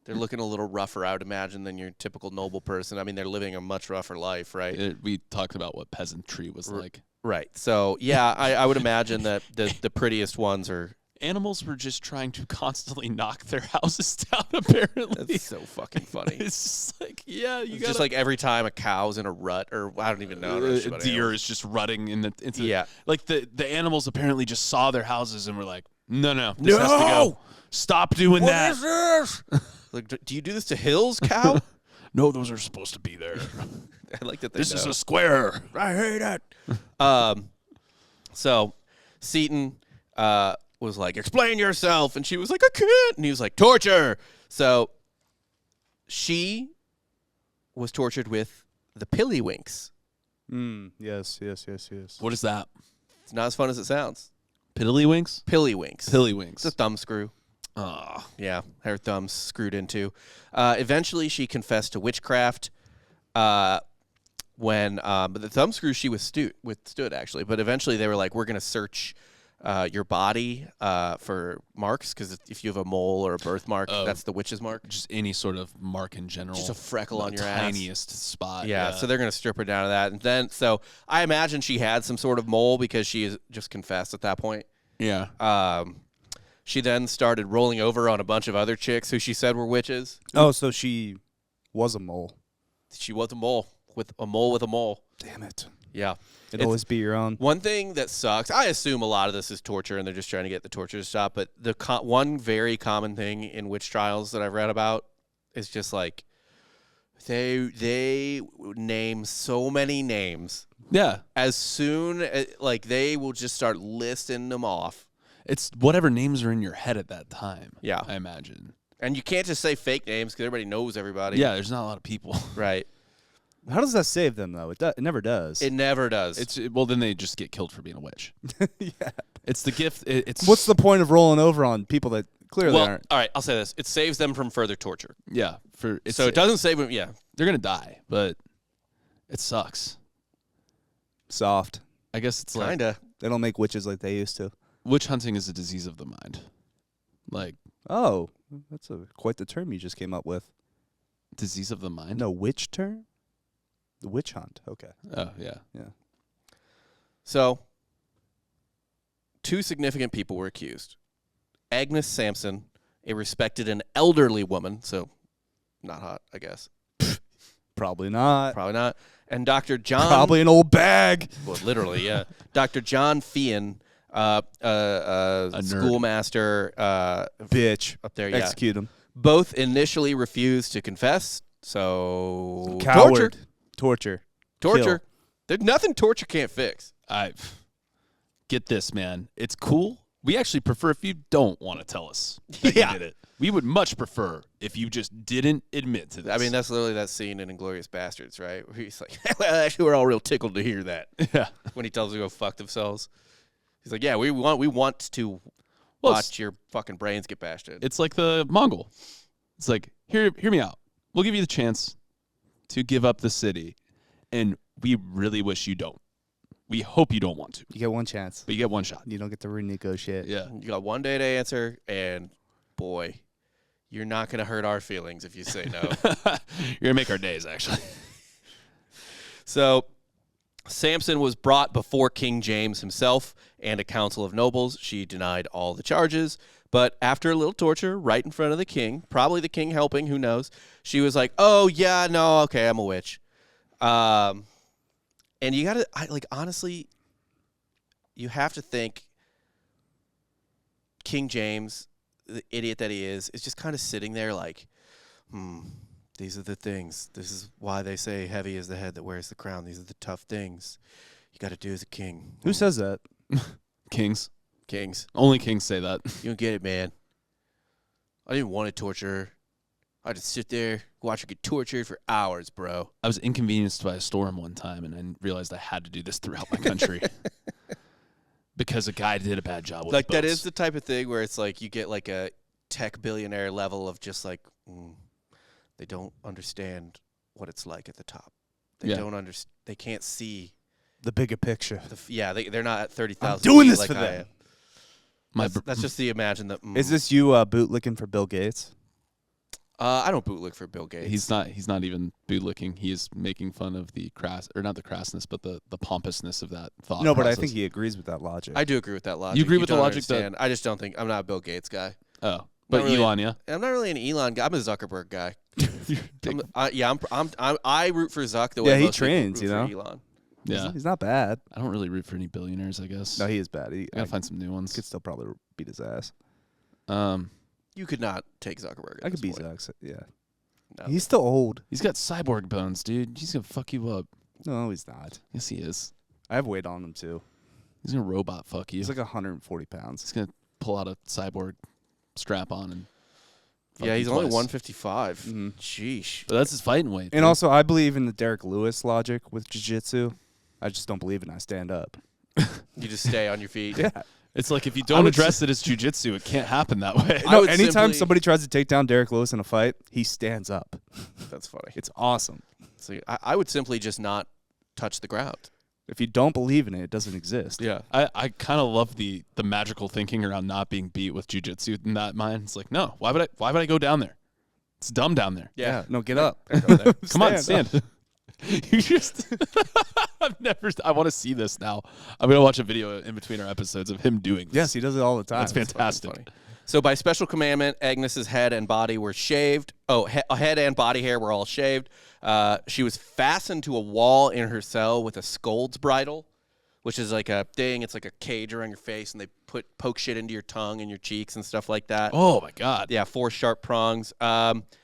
they're looking a little rougher, I would imagine, than your typical noble person. I mean, they're living a much rougher life, right? We talked about what peasantry was like. Right. So yeah, I would imagine that the prettiest ones are. Animals were just trying to constantly knock their houses down, apparently. That's so fucking funny. It's just like, yeah, you It's got just like every time a cow's in a rut, or I don't even know. I don't know shit a about deer animals. is just rutting into Yeah. like the animals apparently just saw their houses and were like, no, this has to go. Stop doing that. What is this? Like, do you do this to hills, cow? No, those are supposed to be there. I like that. This is a square. I hate it. So Seton was like, explain yourself. And she was like, I can't. And he was like, torture. So she was tortured with the pillywinks. Yes. What is that? It's not as fun as it sounds. Piddlywinks? Pillywinks. Pillywinks. It's a thumb screw. Oh. Yeah, her thumb's screwed into. Eventually, she confessed to witchcraft when but the thumb screw she withstood, actually. But eventually, they were like, we're going to search your body for marks, because if you have a mole or a birthmark, that's the witch's mark. Just any sort of mark in general. Just a freckle on your ass. tiniest spot. Yeah, so they're going to strip her down to that. And then, so I imagine she had some sort of mole because she is just confessed at that point. Yeah. She then started rolling over on a bunch of other chicks who she said were witches. Oh, so she was a mole. She was a mole with a mole. Damn it. Yeah. It'll always be your own. One thing that sucks, I assume a lot of this is torture and they're just trying to get the torture to stop, but the one very common thing in witch trials that I've read about is just like they name so many names. Yeah. As soon as, like, they will just start listing them off. It's whatever names are in your head at that time. Yeah. I imagine. And you can't just say fake names because everybody knows everybody. Yeah, there's not a lot of people. Right. How does that save them, though? It never does. It never does. Well, then they just get killed for being a witch. Yeah. It's the gift. It's What's the point of rolling over on people that clearly well, aren't? all right, I'll say this. It saves them from further torture. Yeah. So it doesn't save them, yeah. They're going to die, but it sucks. Soft. I guess it's Kind of. They don't make witches like they used to. witch hunting is a disease of the mind. Like, Oh, that's quite the term you just came up with. disease of the mind? No, witch term? The witch hunt. Okay. Oh, yeah. Yeah. So, two significant people were accused. Agnes Sampson, a respected and elderly woman, so not hot, I guess. Probably not. Probably not. And Dr. John... Probably an old bag. Well, literally, yeah. Dr. John Fian, schoolmaster Bitch. up there, yeah. Execute him. Both initially refused to confess, so... Coward. Torture. Torture. Kill. There's nothing torture can't fix. Get this, man. It's cool. We actually prefer if you don't want to tell us that you did it. We would much prefer if you just didn't admit to this. I mean, that's literally that scene in Inglourious Bastards, right? Where he's like, well, actually, we're all real tickled to hear that. Yeah. When he tells them to go fuck themselves. He's like, yeah, we want to watch your fucking brains get bashed in. It's like the Mongol. It's like, hear me out. We'll give you the chance to give up the city, and we really wish you don't. We hope you don't want to, You get one chance. but you get one shot. You don't get to renegotiate. Yeah. You got one day to answer, and boy, You're not going to hurt our feelings if you say no. You're going to make our days, actually. So Samson was brought before King James himself and a council of nobles. She denied all the charges. But after a little torture right in front of the king, probably the king helping, who knows, she was like, oh, yeah, no, okay, I'm a witch. And you got to, honestly, you have to think King James, the idiot that he is just kind of sitting there like, these are the things. This is why they say heavy is the head that wears the crown. These are the tough things you got to do as a king. Who says that? Kings. Kings. Only kings say that. You don't get it, man. I didn't want to torture her. I just sit there, watch her get tortured for hours, bro. I was inconvenienced by a storm one time, and I realized I had to do this throughout my country. Because a guy did a bad job with Like, that boats. is the type of thing where it's like you get like a tech billionaire level of just like, they don't understand what it's like at the top. They don't understand. They can't see The bigger picture. they're not at 30,000. I'm doing feet this like for I them. am. That's just the imagine that. Is this you bootlicking for Bill Gates? I don't bootlick for Bill Gates. He's not even bootlicking. He is making fun of the not the crassness, but the pompousness of that thought. No, but I process. think he agrees with that logic. I do agree with that logic. You agree with the don't logic that- understand. I just don't think I'm not a Bill Gates guy. Oh, but really- Elon, yeah. I'm not really an Elon guy. I'm a Zuckerberg guy. I root for Zuck the way Yeah, he most people trains, root you for know? Elon. Yeah. He's not bad. I don't really root for any billionaires, I guess. No, he is bad. I gotta find some new ones. could still probably beat his ass. You could not take Zuckerberg. I could beat beat Zuck. Yeah. No. He's still old. He's got cyborg bones, dude. He's gonna fuck you up. No, he's not. Yes, he is. I have weight on him, too. He's gonna robot fuck you. He's like 140 pounds. He's gonna pull out a cyborg strap on and. fuck Yeah, you he's only twice. 155. Mhm. Sheesh. But that's his fighting weight. And dude. also, I believe in the Derek Lewis logic with jiu-jitsu. I just don't believe it, and I stand up. You just stay on your feet. Yeah. it's like if you I don't would address it as jujitsu, it can't happen that way. I No, would anytime simply- somebody tries to take down Derek Lewis in a fight, he stands up. That's funny. It's awesome. So I would simply just not touch the ground. If you don't believe in it, it doesn't exist. Yeah. I kind of love the magical thinking around not being beat with jujitsu in that mind. It's like, no, why would I go down there? It's dumb down there. Yeah. No, get up. Come on, Stand stand. You just I want to see this now. I'm gonna watch a video in between our episodes of him doing this. Yes, he does it all the time. That's fantastic. Funny. So by special commandment, Agnes's head and body were shaved. Oh, head and body hair were all shaved. She was fastened to a wall in her cell with a scold's bridle, which is like a thing. It's like a cage around your face, and they poke shit into your tongue and your cheeks and stuff like that. Oh my god. Yeah, 4 sharp prongs.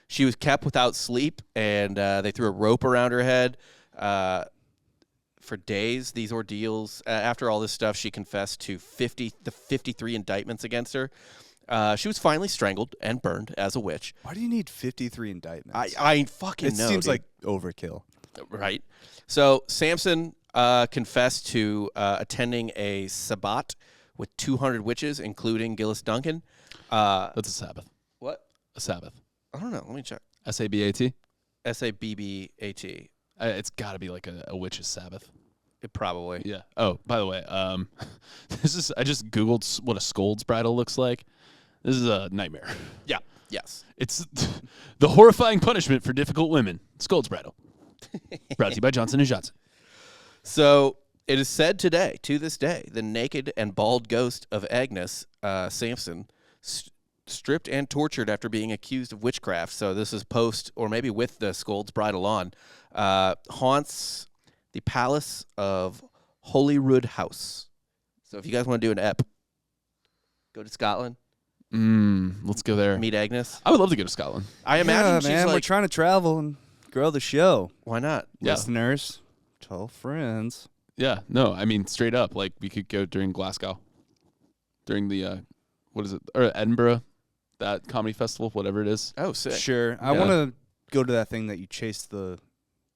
She was kept without sleep, and they threw a rope around her head for days. These ordeals. After all this stuff, she confessed to 53 indictments against her. She was finally strangled and burned as a witch. Why do you need 53 indictments? I fucking it know. seems dude. like overkill. Right. So Samson confessed to attending a sabbat with 200 witches, including Gillis Duncan. That's a Sabbath. What? A Sabbath. I don't know. Let me check. SABAT. SABBAT. It's got to be like a witch's Sabbath. It probably. Yeah. Oh, by the way, I just googled what a scold's bridle looks like. This is a nightmare. Yeah. Yes. It's the horrifying punishment for difficult women. Scold's bridle. Brought to you by Johnson & Johnson. So it is said today, to this day, the naked and bald ghost of Agnes Samson, stripped and tortured after being accused of witchcraft. So this is post, or maybe with the scold's bridle on, haunts the palace of Holyrood House. So if you guys want to do an ep, go to Scotland, Let's go there. meet Agnes. I would love to go to Scotland. I imagine she's man, we're like, trying to travel and grow the show. why not? Yeah. Listeners, tell friends. Yeah. No, I mean straight up. Like we could go during Glasgow, during the what is it? Or Edinburgh, that comedy festival, whatever it is. Oh, sick. Sure. I Yeah. want to go to that thing that you chase the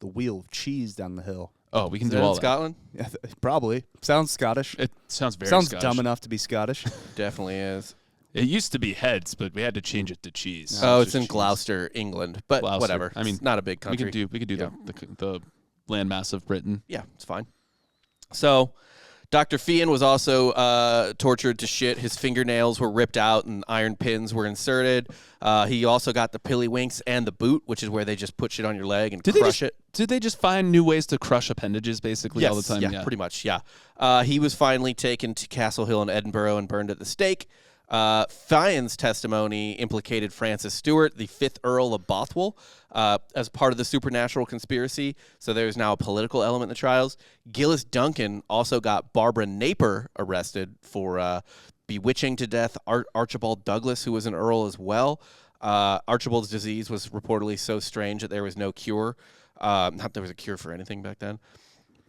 wheel of cheese down the hill. Oh, we can Is do that all in that. Scotland? Yeah, probably. Sounds Scottish. It sounds very Sounds Scottish. dumb enough to be Scottish. Definitely is. It used to be heads, but we had to change it to cheese. Oh, it's just in cheese. Gloucester, England. But Gloucester. whatever. I mean, it's not a big We country. could do Yeah. the landmass of Britain. Yeah, it's fine. So Dr. Fian was also tortured to shit. His fingernails were ripped out and iron pins were inserted. He also got the pillywinks and the boot, which is where they just put shit on your leg and crush it. Did they just find new ways to crush appendages basically all the time? Yeah, pretty much, yeah. He was finally taken to Castle Hill in Edinburgh and burned at the stake. Fian's testimony implicated Francis Stewart, the 5th Earl of Bothwell, as part of the supernatural conspiracy. So there's now a political element in the trials. Gillis Duncan also got Barbara Napier arrested for bewitching to death Archibald Douglas, who was an earl as well. Archibald's disease was reportedly so strange that there was no cure. Not that there was a cure for anything back then.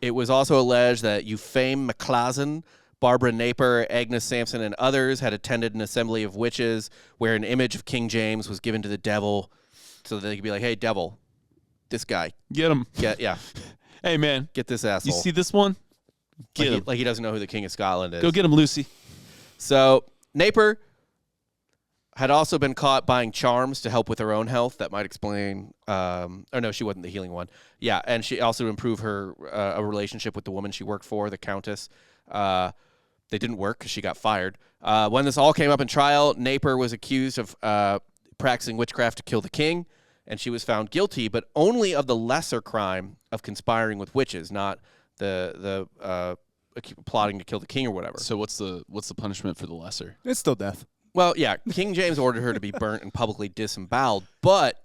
It was also alleged that Euphame McClazen, Barbara Napier, Agnes Sampson, and others had attended an assembly of witches where an image of King James was given to the devil so that they could be like, hey, devil, this guy. Get him. Yeah. Hey, man. Get this asshole. You see this one? Get him. Like he doesn't know who the King of Scotland is. Go get him, Lucy. So Napier had also been caught buying charms to help with her own health. That might explain. No, she wasn't the healing one. Yeah, and she also improved her a relationship with the woman she worked for, the Countess. They didn't work because she got fired. When this all came up in trial, Napier was accused of practicing witchcraft to kill the king, and she was found guilty, but only of the lesser crime of conspiring with witches, not the plotting to kill the king or whatever. So what's the punishment for the lesser? It's still death. Well, yeah, King James ordered her to be burnt and publicly disemboweled, but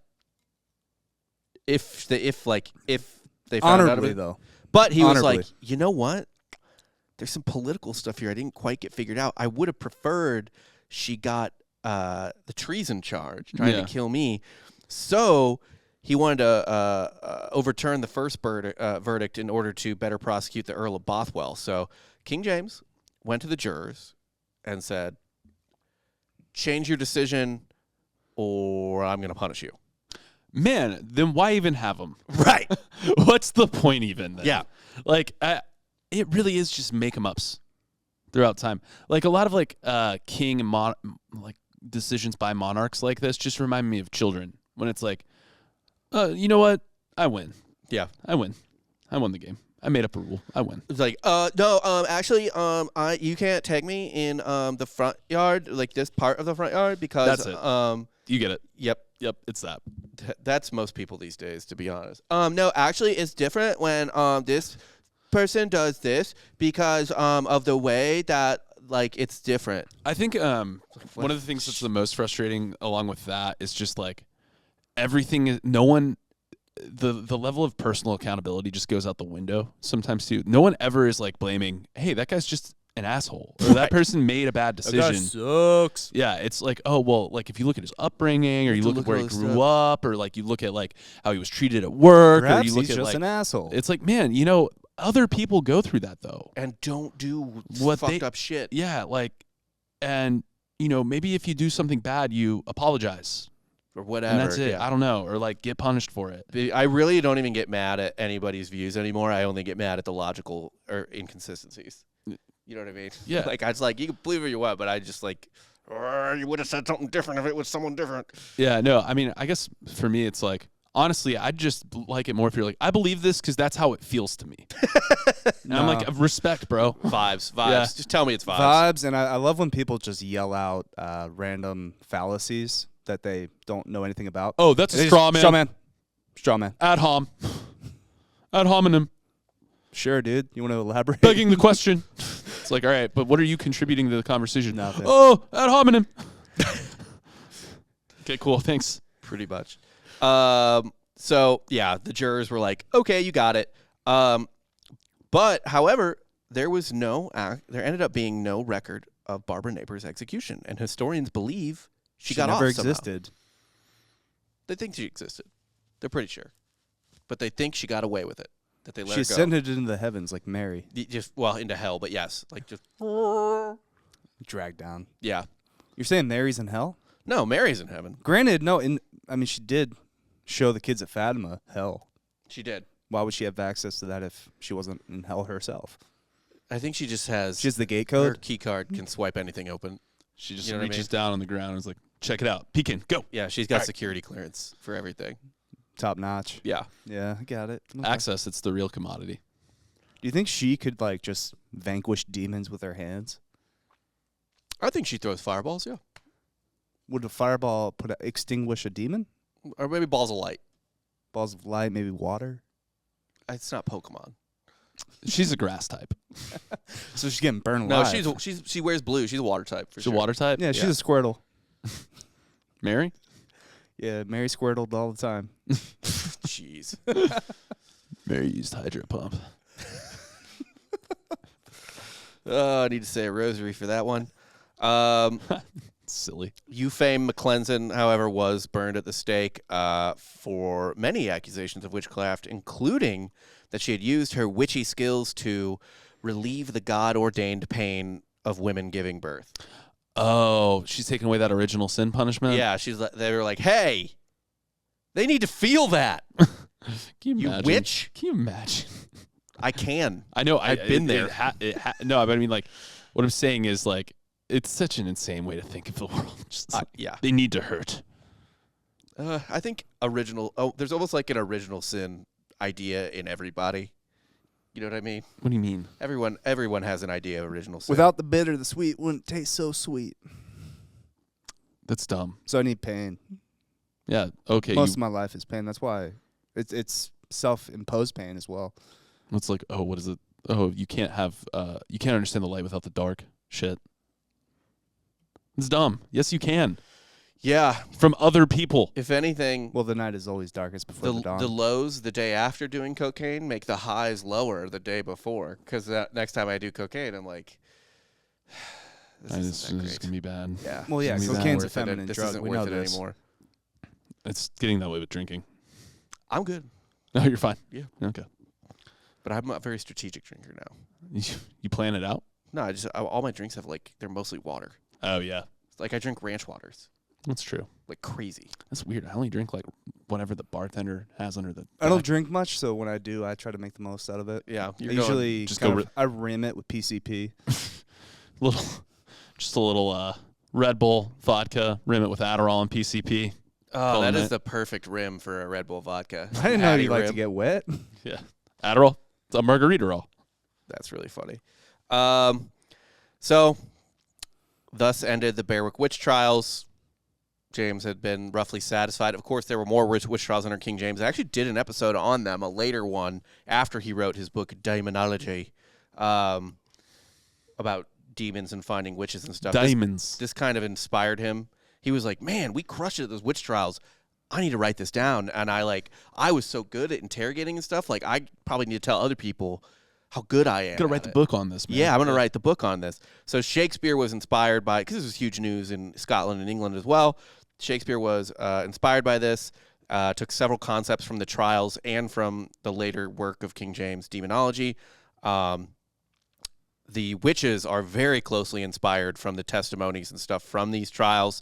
if they found Honorably, out of it, though. But he was Honorably. like, you know what? There's some political stuff here I didn't quite get figured out. I would have preferred she got the treason charge, trying to kill me. So he wanted to overturn the first verdict in order to better prosecute the Earl of Bothwell. So King James went to the jurors and said, change your decision or I'm going to punish you. Man, then why even have them? Right. What's the point even then? Yeah. Like, it really is just make 'em ups throughout time. Like, a lot of, like, king and decisions by monarchs like this just remind me of children. When it's like, you know what? I win. Yeah. I win. I won the game. I made up a rule. I win. It's like, no, actually, you can't take me in the front yard, like this part of the front yard, because That's it. You get it. Yep, It's that. that's most people these days, to be honest. No, actually, it's different when this person does this because of the way that like it's different. I think one of the things that's the most frustrating along with that is just like everything is the level of personal accountability just goes out the window sometimes too. No one ever is like blaming, hey, that guy's just an asshole or that person made a bad decision. That guy sucks. Yeah, it's like, oh, well, like if you look at his upbringing or you look at where he grew up or like you look at like how he was treated at work Perhaps or you look he's at just like an asshole. it's like, man, other people go through that though. And don't do What fucked up shit. Yeah, like, and maybe if you do something bad, you apologize. Or whatever. And that's it. Yeah. I don't know. Or like get punished for it. I really don't even get mad at anybody's views anymore. I only get mad at the logical or inconsistencies. You know what I mean? Yeah. Like I just like, you can believe what you want, but I just like, you would have said something different if it was someone different. Yeah, no, I mean, I guess for me, it's like, honestly, I'd just like it more if you're like, I believe this because that's how it feels to me. And I'm like, respect, bro. Vibes. Yeah. Just tell me it's vibes. Vibes, and I love when people just yell out random fallacies that they don't know anything about. Oh, that's a straw man. Straw man. Ad hominem. Sure, dude. You want to elaborate? Begging the question. It's like, all right, but what are you contributing to the conversation? Nothing. Oh, ad hominem. Okay, cool. Thanks. Pretty much. So yeah, the jurors were like, okay, you got it. But however, there ended up being no record of Barbara Napier's execution, and historians believe she got never off somehow. existed. They think she existed. They're pretty sure, but they think she got away with it. That they let She her go. ascended into the heavens like Mary. Into hell, but yes, like just Dragged down. yeah. You're saying Mary's in hell? No, Mary's in heaven. Granted, no. She did show the kids at Fatima hell. She did. Why would she have access to that if she wasn't in hell herself? I think she just has. She has the gate her code. key card can swipe anything open. She just You know what I reaches mean? down on the ground and is like, check it out. Peeking. Go. Yeah, she's got All right. security clearance for everything. Top notch. Yeah. Yeah, I got it. Okay. Access, it's the real commodity. Do you think she could like just vanquish demons with her hands? I think she throws fireballs, yeah. Would a fireball extinguish a demon? Or maybe balls of light. Balls of light, maybe water. It's not Pokemon. She's a grass type. So she's getting burned No, alive. she wears blue. She's a water type for She's sure. a water type? Yeah, she's a Squirtle. Mary? Yeah, Mary Squirtled all the time. Jeez. Mary used hydro pump. Oh, I need to say a rosary for that one. Silly. Euphame McClellan, however, was burned at the stake for many accusations of witchcraft, including that she had used her witchy skills to relieve the God-ordained pain of women giving birth. Oh, she's taking away that original sin punishment? Yeah, they were like, hey, they need to feel that. Can you imagine? Witch? Can you imagine? I can. I know. I've been there. No, but I mean, like, what I'm saying is, like, it's such an insane way to think of the world. Just like, Yeah. they need to hurt. I think there's almost like an original sin idea in everybody. You know what I mean? What do you mean? Everyone has an idea of original sin. Without the bitter, the sweet wouldn't taste so sweet. That's dumb. So I need pain. Yeah. Okay. Most of my life is pain. That's why it's self-imposed pain as well. It's like, oh, what is it? Oh, you can't understand the light without the dark. Shit. It's dumb. Yes, you can. Yeah. From other people. If anything, Well, the night is always darkest before the dawn. the lows the day after doing cocaine make the highs lower the day before. Because next time I do cocaine, I'm like, this This isn't that is great. going to be bad. Yeah. Well, yeah, It's gonna be cocaine's a bad. feminine This drug. isn't We worth know it this. anymore. It's getting that way with drinking. I'm good, No, you're fine. Yeah. Okay. but I'm a very strategic drinker now. You plan it out? No, all my drinks have they're mostly water. Oh, yeah. Like I drink ranch waters That's true. like crazy. That's weird. I only drink like whatever the bartender has under the. I don't back. drink much, so when I do, I try to make the most out of it. Yeah, I usually just kind go of- I rim it with PCP. Just a little Red Bull vodka, rim it with Adderall and PCP. Oh, Calling that is it. the perfect rim for a Red Bull vodka. I didn't know Hattie you like to rim. get wet. Yeah, Adderall. It's a margarita-roll. That's really funny. So, thus ended the Berwick Witch Trials. James had been roughly satisfied. Of course, there were more witch trials under King James. I actually did an episode on them, a later one, after he wrote his book, Demonology, about demons and finding witches and stuff. Diamonds. This kind of inspired him. He was like, man, we crushed it at those witch trials. I need to write this down. And I was so good at interrogating and stuff. Like, I probably need to tell other people how good I am. Gotta write the book on this, man. Yeah, I'm going to write the book on this. So Shakespeare was inspired by, because this was huge news in Scotland and England as well. Shakespeare was inspired by this, took several concepts from the trials and from the later work of King James, Demonology. The witches are very closely inspired from the testimonies and stuff from these trials.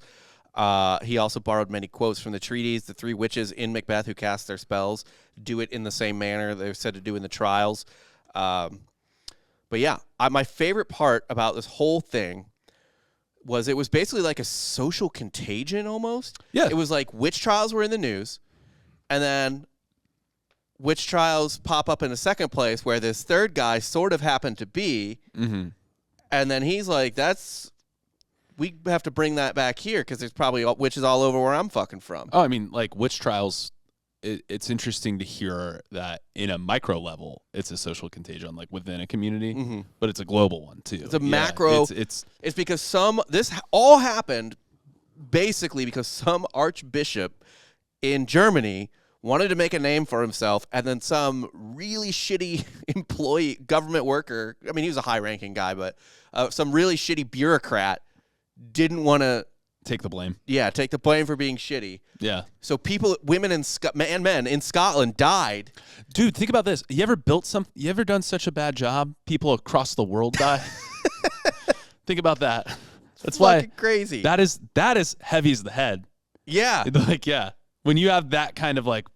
He also borrowed many quotes from the treaties. The three witches in Macbeth who cast their spells do it in the same manner they're said to do in the trials. But yeah, my favorite part about this whole thing was it was basically like a social contagion almost. Yeah. It was like witch trials were in the news, and then witch trials pop up in a second place where this third guy sort of happened to be, Mm-hmm. and then he's like, we have to bring that back here because there's probably witches all over where I'm fucking from. Oh, I mean, like witch trials. It's interesting to hear that in a micro level, it's a social contagion, like within a community, but it's a global one too. It's a macro. It's It's because this all happened basically because some archbishop in Germany wanted to make a name for himself, and then some really shitty government worker, I mean, he was a high-ranking guy, but some really shitty bureaucrat didn't want to, take the blame. take the blame for being shitty. Yeah. So women and men in Scotland died. Dude, think about this. You ever done such a bad job, people across the world die? Think about that. That's why Fucking crazy. that is heavy as the head. Yeah. Like, yeah. When you have that kind of like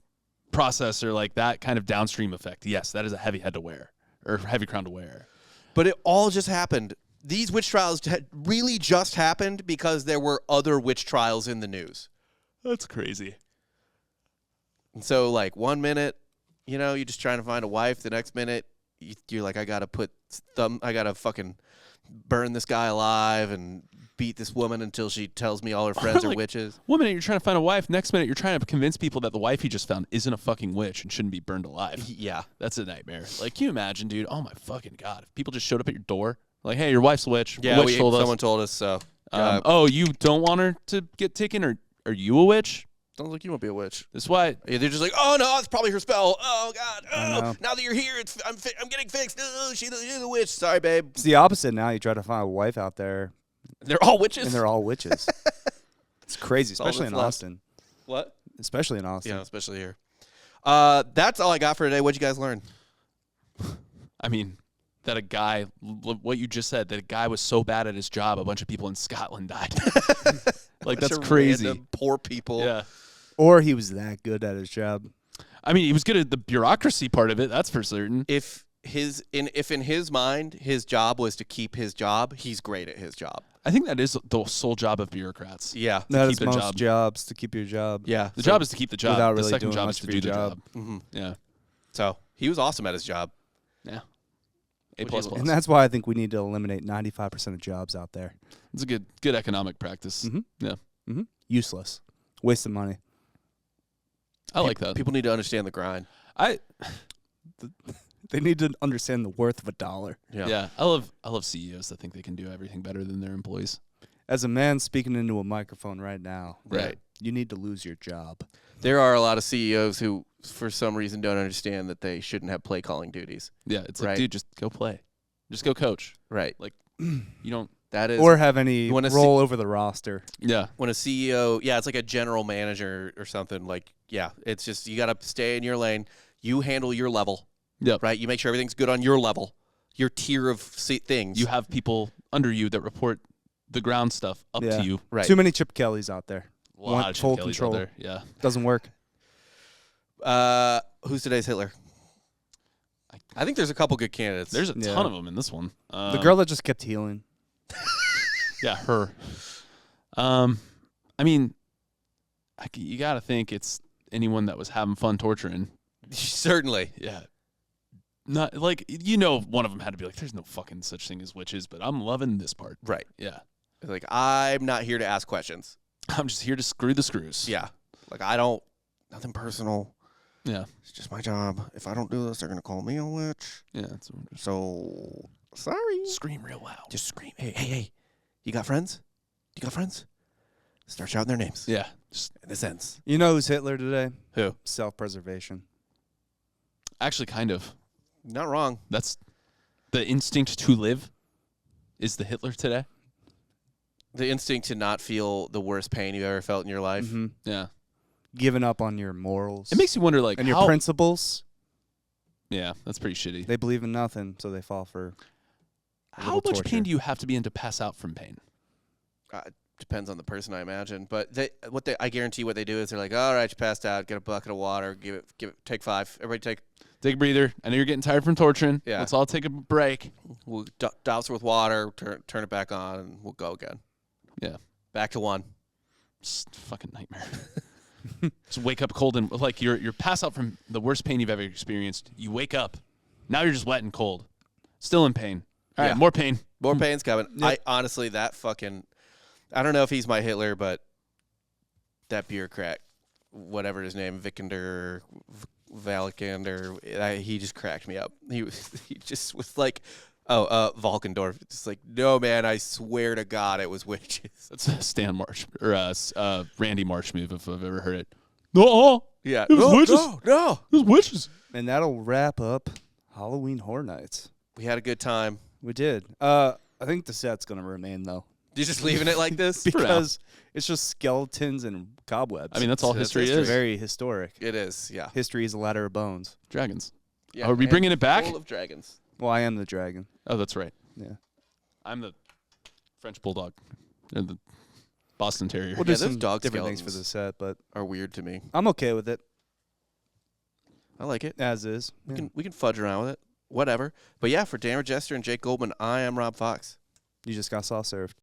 process or like that kind of downstream effect, yes, that is a heavy head to wear or heavy crown to wear. But it all just happened. These witch trials really just happened because there were other witch trials in the news. That's crazy. And so, like, 1 minute, you're just trying to find a wife. The next minute, you're like, I gotta fucking burn this guy alive and beat this woman until she tells me all her friends are Like, witches. One minute you're trying to find a wife, next minute you're trying to convince people that the wife you just found isn't a fucking witch and shouldn't be burned alive. Yeah. That's a nightmare. Like, can you imagine, dude? Oh my fucking God. If people just showed up at your door, like, hey, your wife's a witch. Yeah, A witch told us. someone told us so. Oh, you don't want her to get taken, or are you a witch? Sounds like you won't be a witch. That's why. Yeah, they're just like, oh no, it's probably her spell. Oh God, know. oh, now that you're here, I'm getting fixed. Oh, she's the witch. Sorry, babe. It's the opposite now. You try to find a wife out there, They're all witches. and they're all witches. It's crazy, all especially that's in left. Austin. What? Especially in Austin. Yeah, especially here. That's all I got for today. What'd you guys learn? I mean, that a guy, what you just said, that a guy was so bad at his job, a bunch of people in Scotland died. Like, that's Bunch of crazy. random poor people. Yeah. Or he was that good at his job. I mean, he was good at the bureaucracy part of it. That's for certain. If in his mind his job was to keep his job, he's great at his job. I think that is the sole job of bureaucrats. Yeah. That keep is their most job. jobs, to keep your job. Yeah. The job is to keep the job. Without The really second doing job much is to for do your the job. job. Mhm. Yeah. So he was awesome at his job. Yeah. A Would plus you- plus. And that's why I think we need to eliminate 95% of jobs out there. It's a good economic practice. Mhm. Yeah. Useless. Waste of money. I like that. People need to understand the grind. They need to understand the worth of a dollar. Yeah. I love CEOs that think they can do everything better than their employees. As a man speaking into a microphone right now, Right. you need to lose your job. There are a lot of CEOs who, for some reason, don't understand that they shouldn't have play calling duties. Yeah. It's Right. like, dude, just go play. Just go coach. Right. Like, you don't. That is Or have any when a role over the roster. Yeah. when a CEO, yeah, it's like a general manager or something. Like, yeah, it's just you got to stay in your lane. You handle your level. Yep. Right. You make sure everything's good on your level, your tier of things. You have people under you that report the ground stuff up Yeah. to you. right. Too many Chip Kellys out there. A lot Want of Chip full Kellys out control. there. Yeah. Doesn't work. Who's today's Hitler? I think there's a couple good candidates. There's a Yeah. ton of them in this one. The girl that just kept healing. Yeah, her. I mean, you got to think it's anyone that was having fun torturing. certainly. Yeah. Not like, one of them had to be like, there's no fucking such thing as witches, but I'm loving this part. Right. Yeah. Like, I'm not here to ask questions. I'm just here to screw the screws. Yeah. Like, nothing personal. Yeah. It's just my job. If I don't do this, they're going to call me a witch. Yeah. So, sorry. Scream real loud. Just scream. Hey. You got friends? Start shouting their names. Yeah. Just In a sense. You know who's Hitler today? Who? Self-preservation. actually kind of. Not wrong. That's the instinct to live is the Hitler today. The instinct to not feel the worst pain you've ever felt in your life. Mm-hmm. Yeah. Giving up on your morals. It makes you wonder, like, and how, your principles. Yeah, that's pretty shitty. They believe in nothing, so they fall for How much pain do you have to be in to pass out from pain? Depends on the person, I imagine. But I guarantee what they do is they're like, all right, you passed out. Get a bucket of water. Take 5. Everybody Take a breather. I know you're getting tired from torturing. Yeah. Let's all take a break. we'll douse her with water, turn it back on, and we'll go again. Yeah. Back to 1. Just fucking nightmare. Just wake up cold and like you're pass out from the worst pain you've ever experienced. You wake up. Now you're just wet and cold. Still in pain. All right, Yeah. more pain. More pain's coming. Yep. I honestly, I don't know if he's my Hitler, but that bureaucrat, whatever his name, Vikander, Valkander, he just cracked me up. He just was like, Valkendorf. Just like, no, man, I swear to God it was witches. That's a Stan Marsh or Randy Marsh move if I've ever heard it. No, Yeah. It was witches. No. it was witches. And that'll wrap up Halloween Horror Nights. We had a good time. We did. I think the set's going to remain, though. You're just leaving it like this? Because it's just skeletons and cobwebs. I mean, that's all That's history history. is. very historic. It is, yeah. History is a ladder of bones. Dragons. Yeah, Are we and bringing it back? Full of dragons. Well, I am the dragon. Oh, that's right. Yeah. I'm the French bulldog. Or the Boston Terrier. We'll Yeah, do those some dog different things for skeletons. the set, but Are weird to me. I'm okay with it I like it. as is. We can fudge around with it. Whatever. But yeah, for Dammer Jester and Jake Goldman, I am Rob Fox. You just got soft served.